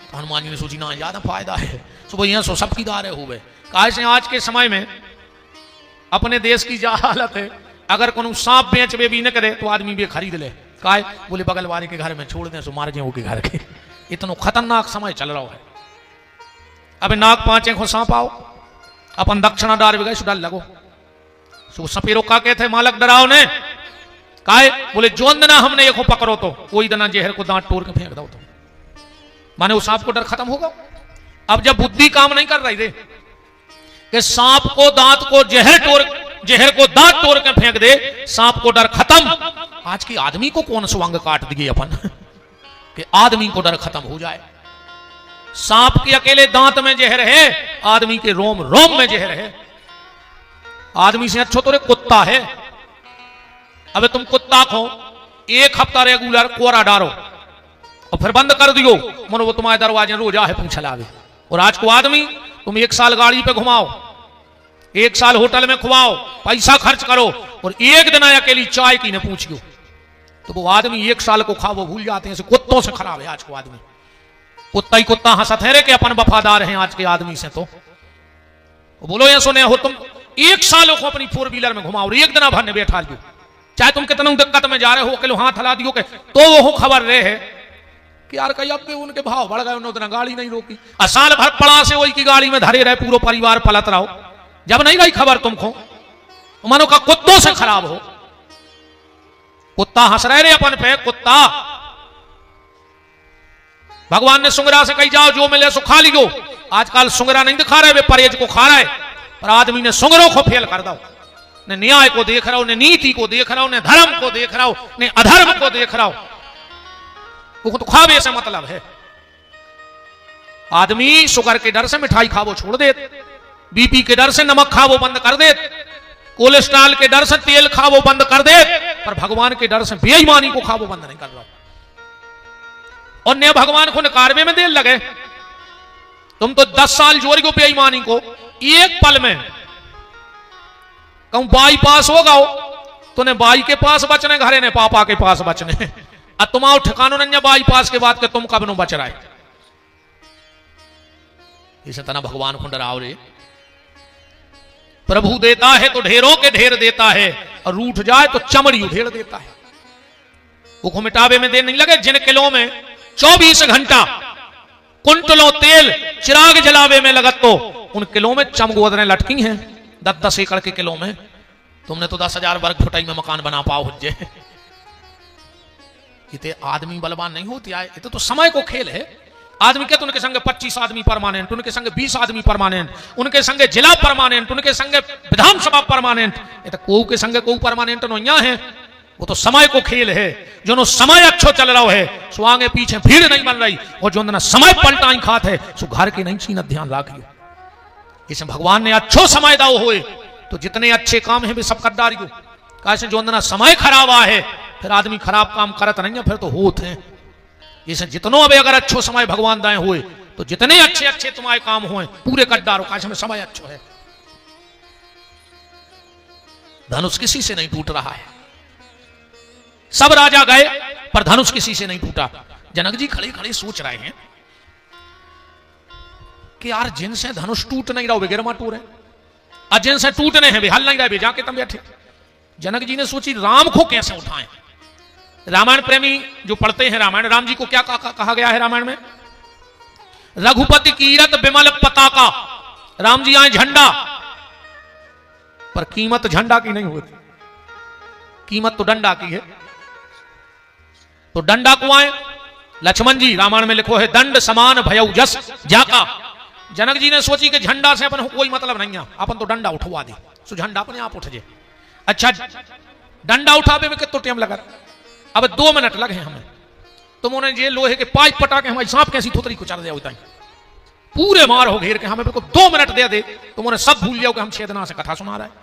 A: तो हनुमान जी ने सोची ना ज्यादा फायदा है, सुबह यहां सो सबकी दारे हुए। काहे से आज के समय में अपने देश की जा हालत है, अगर कोनो सांप बेच वे भी न करे तो आदमी भी खरीद ले। काहे बोले बगल वाले के घर में छोड़ दें सो मार जाए के घर के। इतना खतरनाक समय चल रहा है। अब नाग पांचे को सांप आओ अपन दक्षिणा डार भी गए सुडाल लगो सो सपेरो का कहते मालक डराओ ने काहे बोले जो दना हमने ये को पकड़ो तो कोई दना जहर को दांत तोड़ के फेंक दो तो माने उस सांप को डर खत्म होगा। अब जब बुद्धि काम नहीं कर रही थी कि सांप को दांत को जहर को दांत तोड़ के फेंक दे, सांप को डर खत्म। आज की आदमी को कौन सा अंग काट दिए अपन कि आदमी को डर खत्म हो जाए। सांप के अकेले दांत में जहर है, आदमी के रोम रोम में जहर है। आदमी से अच्छा तो रे कुत्ता है। अब तुम कुत्ता को 1 हफ्ता रेगुलर कोरा डालो और फिर बंद कर दियो, मनो वो तुम्हारे दरवाजे रोज आए पूछ लावे। और आज को आदमी तुम 1 साल गाड़ी पे घुमाओ, 1 साल होटल में खुआओ, पैसा खर्च करो और एक दिन अकेली चाय की न पूछियो तो वो आदमी 1 साल को खा वो भूल जाते हैं। कुत्तों से खराब है आज को आदमी। कुत्ता ही कुत्ता हंसत है रे कि अपन वफादार हैं आज के आदमी से। तो बोलो ये सुने हो तुम 1 साल को अपनी 4 व्हीलर में घुमाओ, एक दिन भर ने बैठा लियो, चाहे तुम कितना दिक्कत में जा रहे हो, अकेले हाथ हला दियो के तो वो खबर रहे है कि यार कहीं अब उनके भाव बढ़ गए, उन्होंने गाड़ी नहीं रोकी। साल भर पड़ा से वही की गाड़ी में धरे रहे, पूरा परिवार पलट रहो। जब नहीं रही खबर तुमको मानो का कुत्तों से खराब हो। कुत्ता हंस रहे रे अपन पे कुत्ता। भगवान ने सुंगरा से कही जाओ जो मिले सो खा लियो। आजकल सुंगरा नहीं दिखा रहे, वे परहेज को खा रहे, पर आदमी ने सुंगरों को फेल कर दो। ने न्याय को देख रहा हो, ने नीति को देख रहा हो, ने धर्म को देख रहा हो, ने अधर्म को देख रहा हो। वो तो खावे से मतलब है। आदमी शुगर के डर से मिठाई खावो छोड़ दे, बीपी के डर से नमक खावो बंद कर दे, कोलेस्ट्रॉल के डर से तेल खावो बंद कर दे, पर भगवान के डर से बेईमानी को खावो बंद नहीं कर रहा। और ने भगवान को नकारवे में देर लगे। तुम तो 10 साल जोर को बेईमानी को, एक पल में कहूं बाईपास होगा तो ने बाई के पास बचने, घरे ने पापा के पास बचने। अब तुम आओ ठिकानो नहीं बाईपास के बाद के तुम कब नो बच रहा है। इसे तना भगवान को डराओ रे। प्रभु देता है तो ढेरों के ढेर देता है, और रूठ जाए तो चमड़ी उधेड़ देता है। वो मिटावे में देर नहीं लगे। जिन किलो में 24 घंटा कुंटलों तेल चिराग जलावे में लगत तो उन किलो में चमगोदरें लटकी हैं 10-10 एकड़ के किलो में। तुमने तो 10,000 वर्ग फुटाई में मकान बना पाओ हुज्जे। इतने आदमी बलवान नहीं होती आए, ये तो समय को खेल है। आदमी के तो उनके संगे 25 आदमी परमानेंट, उनके संगे 20 आदमी परमानेंट, उनके संगे जिला परमानेंट, उनके संगे विधानसभा परमानेंट। ये तो कोऊ के संगे कोऊ परमानेंट नोया है। वो तो समय को खेल है। जो समय अच्छो चल रहा है सो आगे पीछे भीड़ नहीं बन रही, और जो ना समय पलटाई खात है सो घर के नहीं छीन ध्यान रखियो। इसे भगवान ने अच्छो समय दाओ हुए तो जितने अच्छे काम है वे सब कर डारियो। कैसे जो ना समय खराब है फिर आदमी खराब काम करत नहीं है, फिर तो होत है। इसे जितनों अब अगर अच्छो समय भगवान दाए हुए तो जितने अच्छे अच्छे तुम्हारे काम हुए पूरे कर डारो। कैसे में समय अच्छो है। धनुष किसी से नहीं टूट रहा है। सब राजा गए पर धनुष किसी से नहीं टूटा। जनक जी खड़े खड़े सोच रहे हैं कि यार जिनसे धनुष टूट नहीं रहा वे गिरमा टूर है, और जिनसे टूटने हैं वे हल नहीं रहे वे जाके तुम बैठे। जनक जी ने सोची राम को कैसे उठाएं। रामायण प्रेमी जो पढ़ते हैं रामायण, राम जी को क्या कहा गया है रामायण में? रघुपति कीरत बिमल पताका। राम जी आए झंडा, पर कीमत झंडा की नहीं होती, कीमत तो डंडा की है। तो डंडा को आए लक्ष्मण जी, रामायण में लिखो है दंड समान भयउ जस जाका। जनक जी ने सोची कि झंडा से अपन कोई मतलब नहीं है, अपन तो डंडा उठवा दे, सो झंडा अपने आप उठ जाए। अच्छा डंडा उठावे में कितना टाइम लगा, अब 2 मिनट लगे हमें, तुम उन्हें ये लोहे के पाइप पटा के हमारी सांप कैसी थोतरी कुचल दे होता है, पूरे मार हो घेर के हमें बिल्कुल 2 मिनट दे दे, तुम उन्हें सब भूल जाओ कि हम छेदना से कथा सुना रहे हैं,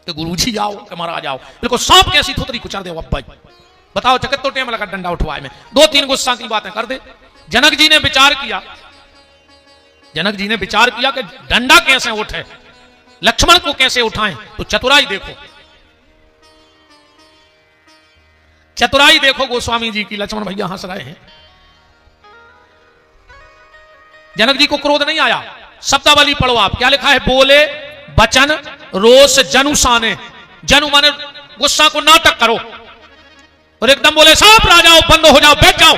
A: कि गुरु जी आओ कि महाराज आओ, बिल्कुल सांप कैसी थोतरी कुचल दे। अब भाई बताओ कितना टाइम लगा डंडा उठवाए में, 2-3 गुस्सा की बातें कर दे। जनक जी ने विचार किया, जनक जी ने विचार किया कि डंडा कैसे उठे, लक्ष्मण को कैसे उठाएं, तो चतुराई देखो, चतुराई देखो गोस्वामी जी की। लक्ष्मण भैया हंस रहे हैं। जनक जी को क्रोध नहीं आया, शब्दावली पढ़ो आप, क्या लिखा है, बोले बचन रोष जनु साने, जनु माने गुस्सा को नाटक करो, और एकदम बोले सांप आ जाओ, बंद हो जाओ, बैठ जाओ,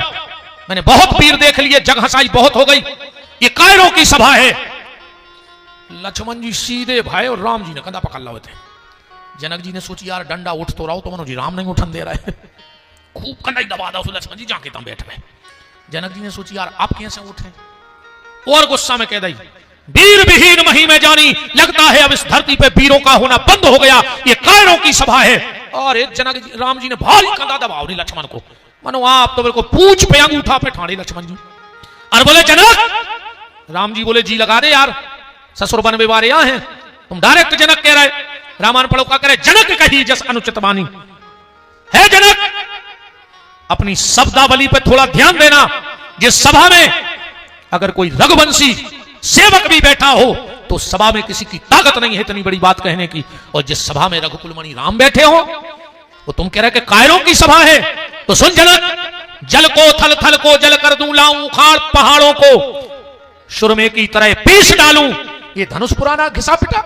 A: मैंने बहुत वीर देख लिए, जग हंसाई बहुत हो गई, ये कायरों की सभा है। लक्ष्मण जी सीधे भाई और राम जी ने कंधा पकड़ लाए थे। जनक जी ने सोची यार डंडा उठ तो रहा हो, तो मनोज जी राम नहीं उठन दे रहा है, खूब कंधा दबा दो, लक्ष्मण जी जाके तुम बैठ गए। जनक जी ने सोची यार आप कैसे उठे, और गुस्सा में कह दी, वीर विहीन मही में जानी, लगता है अब इस धरती पे वीरों का होना बंद हो गया, ये कायरों की सभा है। और जनक जी राम जी ने भारी कंधा दबाओ नहीं लक्ष्मण को, मानो आप तो मेरे को पूछ पे अंगूठा पे ठाड़े लक्ष्मण जी, और बोले जनक। राम जी बोले जी लगा दे यार, ससुर बन बेवारे यहाँ हैं, तुम डायरेक्ट जनक कह रहे। रामायण पढ़ो का करे, जनक कही जस अनुचित बानी, है जनक अपनी शब्दावली पे थोड़ा ध्यान देना। जिस सभा में अगर कोई रघुवंशी सेवक भी बैठा हो तो सभा में किसी की ताकत नहीं है इतनी बड़ी बात कहने की, और जिस सभा में रघुकुलमणि राम बैठे हो वो तुम कह रहे कि कायरों की सभा है, तो सुन जनक, जल को थल थल को जल कर दूं, लाऊं उखाड़ पहाड़ों को सुरमे की तरह पीस डालूं, ये धनुष पुराना घिसा पिटा,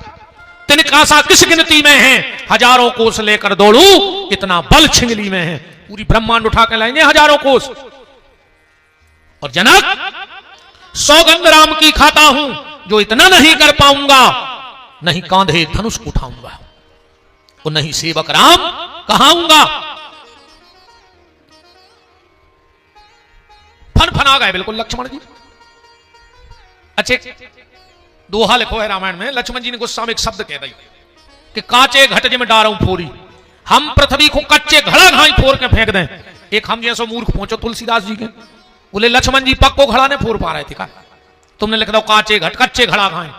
A: तिनकासा किस गिनती में है, हजारों कोस लेकर दौड़ू, इतना बल छिंगली में है, पूरी ब्रह्मांड उठा के लाएंगे हजारों कोस। और जनक सौगंध राम की खाता हूं, जो इतना नहीं कर पाऊंगा, नहीं कांधे धनुष उठाऊंगा, और नहीं सेवक राम कहाऊंगा। फन फना गए बिल्कुल लक्ष्मण जी। अच्छे दोहा लिखो है रामायण में, लक्ष्मण जी ने गुस्सा में एक शब्द कह दी कि काचे घट में डारूं फोरी, हम पृथ्वी को कच्चे घड़ा घाई फोड़ के फेंक दें। एक हम जैसे मूर्ख पहुंचो तुलसीदास जी के, बोले लक्ष्मण जी पक्को घड़ा ने फोड़ पा रहे थे, का तुमने लिख दो काचे घट कच्चे घड़ा खाए।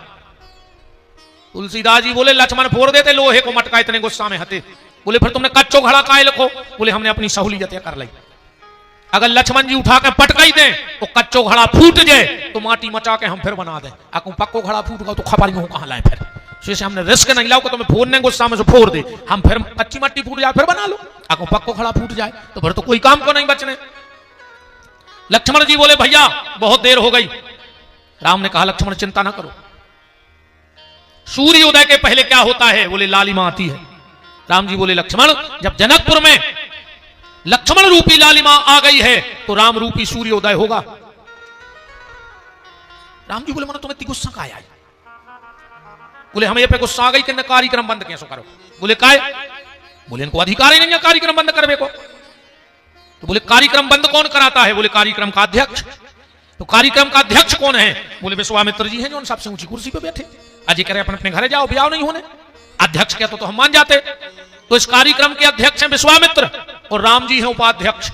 A: तुलसीदास जी बोले लक्ष्मण फोड़ देते लोहे को मटका, इतने गुस्सा में हते। बोले फिर तुमने कच्चो घड़ा काहे लिखो, बोले हमने अपनी सहूलियत कर ली, अगर लक्ष्मण जी उठा के पटका ही दें तो कच्चो घड़ा फूट जाए तो माटी मचा के हम फिर बना दें, आपको पक्को घड़ा फूट गया तो खपारी में कहां लाए, फिर से हमने रिस्क नहीं लाओ कि तुम्हें फोड़ने गुस्सा में से फोड़ दे, हम फिर कच्ची मट्टी फूट जाए फिर बना लो, आपको पक्को घड़ा फूट जाए तो फिर तो कोई काम को नहीं बचने। लक्ष्मण जी बोले भैया बहुत देर हो गई। राम ने कहा लक्ष्मण चिंता ना करो, सूर्य उदय के पहले क्या होता है, बोले लालिमा आती है। राम जी बोले लक्ष्मण जब जनकपुर में लक्ष्मण रूपी लालिमा आ गई है तो राम रूपी सूर्य उदय होगा। राम जी बोले मनो तुम्हें गुस्सा का आया, बोले हमें पे गुस्सा आ गई कि कार्यक्रम बंद कैसे करो, बोले काय, बोले इनको अधिकार ही नहीं है कार्यक्रम बंद करने को, तो बोले कार्यक्रम बंद कौन कराता है, बोले कार्यक्रम का अध्यक्ष। तो कार्यक्रम का अध्यक्ष कौन है, बोले विश्वामित्र जी हैं जो सबसे ऊंची कुर्सी पे बैठे, अजय करे अपने अपने घरे जाओ ब्याह नहीं होने, अध्यक्ष कहते तो हम मान जाते। तो इस कार्यक्रम के अध्यक्ष हैं विश्वामित्र और राम जी हैं उपाध्यक्ष।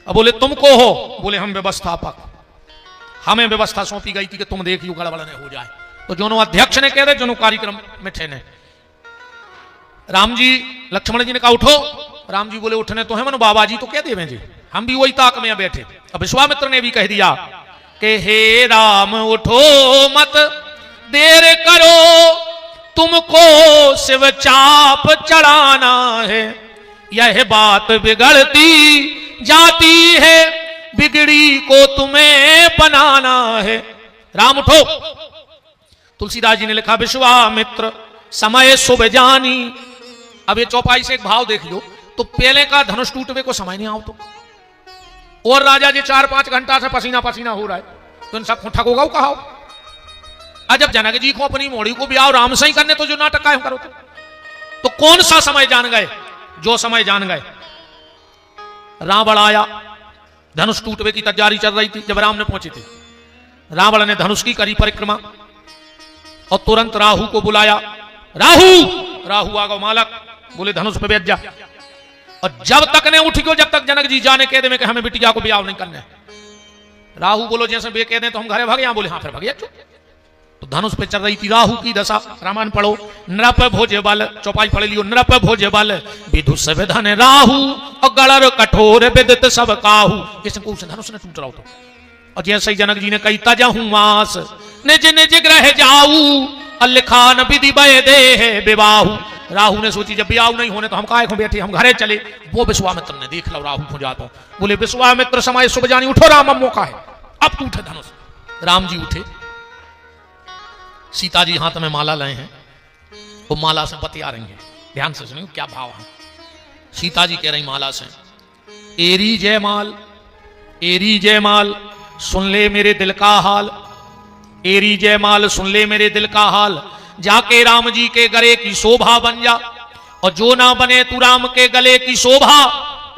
A: अब बोले तुमको हो, बोले हम व्यवस्थापक, हमें व्यवस्था सौंपी गई थी कि तुम देखियो गड़बड़ न हो जाए, तो दोनों अध्यक्ष ने कह रहे दोनों कार्यक्रम में ठहने। राम जी लक्ष्मण जी ने कहा उठो, राम जी बोले उठने तो है मनो बाबा जी तो क्या देवें जी, हम भी वही ताक में बैठे। अब विश्वामित्र ने भी कह दिया कि हे राम उठो मत देर करो, तुमको शिव चाप चढ़ाना है, यह बात बिगड़ती जाती है, बिगड़ी को तुम्हें बनाना है। राम उठो। तुलसीदास जी ने लिखा विश्वामित्र समय शुभ जानी। अब ये चौपाई से एक भाव देखियो, तो पहले का धनुष टूटवे को समय नहीं आओ तो, और राजा जी 4-5 घंटा से पसीना पसीना हो रहा है, तो इन सब ठगोगा कहा। जब जनक जी को अपनी मोड़ी को ब्याह राम से ही करने तो जो नाटक काहे करो, तो कौन सा समय जान गए, जो समय जान गए। रावण आया, धनुष टूटवे की तैयारी चल रही थी, जब राम ने पहुंची थी रावण ने धनुष की करी परिक्रमा और तुरंत राहु को बुलाया। राहु राहु आगो मालक, बोले धनुष पे बैठ जा। और जब तक ने उठ गयो, जब तक जनक जी जाने कह दे में कि हमें बिटिया को ब्याह नहीं करना। राहु बोलो जैसे बे कह दे तो हम घरे भागे, बोले हाँ फिर भागे। तो धनुष पे चल रही थी राहु की दशा। रामायण पढ़ो, नृप भोजे बल, चौपाई पढ़ लियो, नृप भोजे बल विदुष विधन राहु और गणर कठोर विदित सब काहू। इसको धनुष ने टूट रहा तो, और जैसे ही जनक जी ने कही तजहू मास निज निज ग्रह जाऊ अलिखान विधि बय दे विवाहु। राहु ने सोची जब ब्याह नहीं होने तो हम काहे को बैठे, हम घरे चले। वो विश्वामित्र ने देख लो राहु को जाता हूं, बोले विश्वामित्र समय शुभ जानी, उठो राम मौका है। अब तो उठे धनुष। राम जी उठे, सीता जी हाथ में माला लाए हैं, वो माला से बतिया रही हैं। ध्यान से सुनिए क्या भाव है। सीता जी कह रही माला से, एरी जयमाल, एरी जयमाल सुन ले मेरे दिल का हाल, एरी जयमाल सुन ले मेरे दिल का हाल। जाके राम जी के गले की शोभा बन जा, और जो ना बने तू राम के गले की शोभा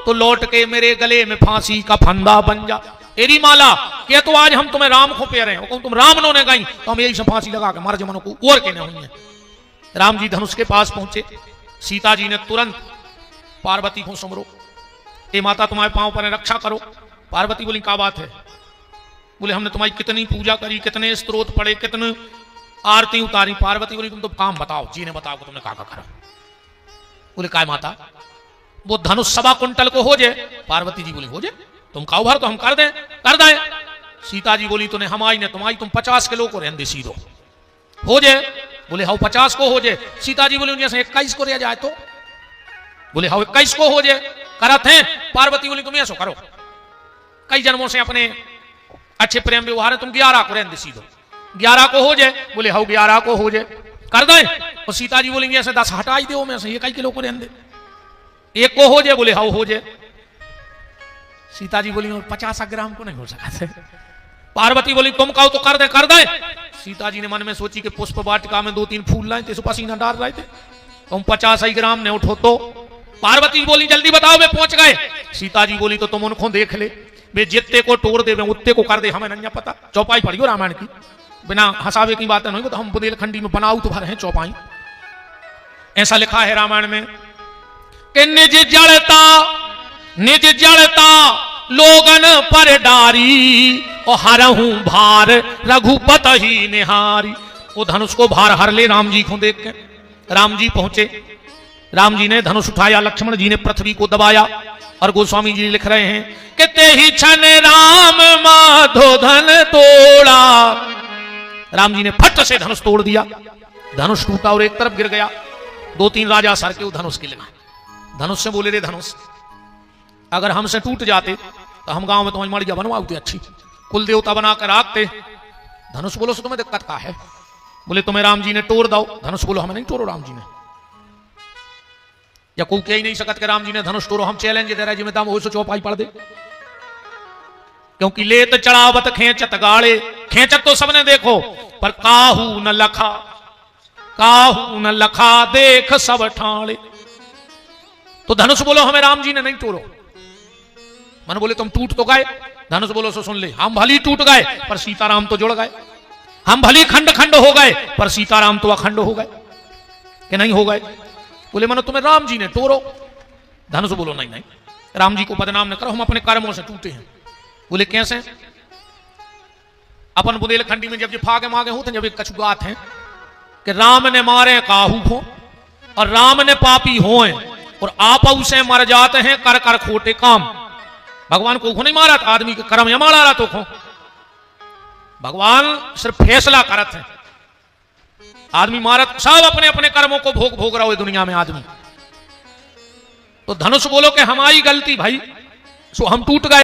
A: तो लौट के मेरे गले में फांसी का फंदा बन जा। एरी माला क्या तो आज हम तुम्हें राम को पे रहे हो, तुम राम नो ने गई तो हम यही से फांसी लगा के मार जमनों को और के नहीं हुई है। राम जी धनुष के पास पहुंचे, सीता जी ने तुरंत पार्वती को सुमरो, ए माता तुम्हारे पांव पर रक्षा करो। पार्वती बोली क्या बात है? बोले हमने तुम्हारी कितनी पूजा करी, कितने स्तोत्र पढ़े, कितने आरती उतारी। पार्वती बोली तुम तो काम बताओ, जी ने बताओ तुमने का करा। बोले काय माता? वो धनुष 1.25 कुंटल को हो जाए। पार्वती जी बोली हो जाए, तुम काउ भर तो हम कर दें, कर दें। सीता जी बोली तूने हमारी ने तुम्हारी, तुम 50 किलो को रहने दे सीधो हो जाए। बोले हाउ 50 को हो जाए। सीता जी बोली जैसे 21 को रह जाए तो। बोले हाउ 21 को हो जाए, करत हैं। पार्वती बोली तुम ऐसा करो, कई जन्मों से अपने अच्छे प्रेम व्यवहार है, तुम 11 को रहने दे सीधो, 11 को हो जाए। बोले हाउ 11 को हो जाए, कर दें। और सीता जी बोली ऐसे 10 हटाई दो में से 21 किलो को रहने दे, 1 को हो जाए। बोले हाउ हो जाए। सीता जी बोली 50 ग्राम को नहीं हो सका। पार्वती बोली तुम कहो तो कर दे, कर दे। सीता जी ने मन में सोची कि पुष्प वाटिका में 2-3 फूल लाए थे, पसीना डाल रहे थे, तुम 50 ग्राम ने उठो तो। पार्वती बोली जल्दी बताओ, वे पहुंच गए। सीता जी बोली तो तुम उनको देख ले, वे जितने को तोड़ दे वे उत्ते को कर दे, हमें नहीं पता। चौपाई पढ़ियो रामायण की, बिना हंसावे की बातें नहीं, तो हम बुंदेलखंडी में बनाऊ तो भर हैं चौपाई। ऐसा लिखा है रामायण में कि निज जड़ता लोगन पर डारी और हरहूं भार रघुपत ही निहारी। वो धनुष को भार हर ले राम जी को देख के। राम जी पहुंचे, राम जी ने धनुष उठाया, लक्ष्मण जी ने पृथ्वी को दबाया। और गोस्वामी जी लिख रहे हैं कि ते ही छन राम माधो धन तोड़ा। राम जी ने फट से धनुष तोड़ दिया, धनुष टूटा और एक तरफ गिर गया। 2-3 राजा सर के धनुष के लगा। धनुष से बोले रे धनुष अगर हमसे टूट जाते तो हम गांव में तुम्हारी मड़िया बनवाते, अच्छी कुल देवता बना कर रखते। धनुष बोलो से तुम्हें दिक्कत का है? बोले तुम्हें राम जी ने तोड़ दो। धनुष बोलो हमें नहीं तोड़ो राम जी ने, या कोई कह ही नहीं सकत कि राम जी ने धनुष तोड़ो। हम चैलेंज दे रहे जिम्मे दाम हो सो चौपाई पढ़ दे, क्योंकि लेत चढ़ावत खेचत गाड़े। खेचत तो सबने देखो, पर काहू न लखा, काहू न लखा देख सब ठाणे। तो धनुष बोलो हमें राम जी ने नहीं तोड़ो। मन बोले तुम टूट तो गए। धनुष बोलो सो सुन ले, हम भली टूट गए पर सीताराम तो जुड़ गए। हम भली खंड खंड हो गए पर सीताराम तो अखंड हो गए, कि नहीं हो गए? बोले मनो तुम्हें राम जी ने तोड़ो। धनुष बोलो नहीं नहीं, राम जी को बदनाम न करो, हम अपने कर्मों से टूटे हैं। बोले कैसे? अपन बुंदेलखंडी में जब ये फागे मागे होते, जब एक कछु गात है कि राम ने मारे काहू को और राम ने पापी होए और आपऊ से मर जाते हैं कर कर खोटे काम। भगवान को नहीं मारा था, आदमी के कर्म मारा रहा तो खो। भगवान सिर्फ फैसला करत है, आदमी मारत सब अपने अपने कर्मों को भोग रहा हो दुनिया में आदमी। तो धनुष बोलो कि हमारी गलती भाई, सो हम टूट गए।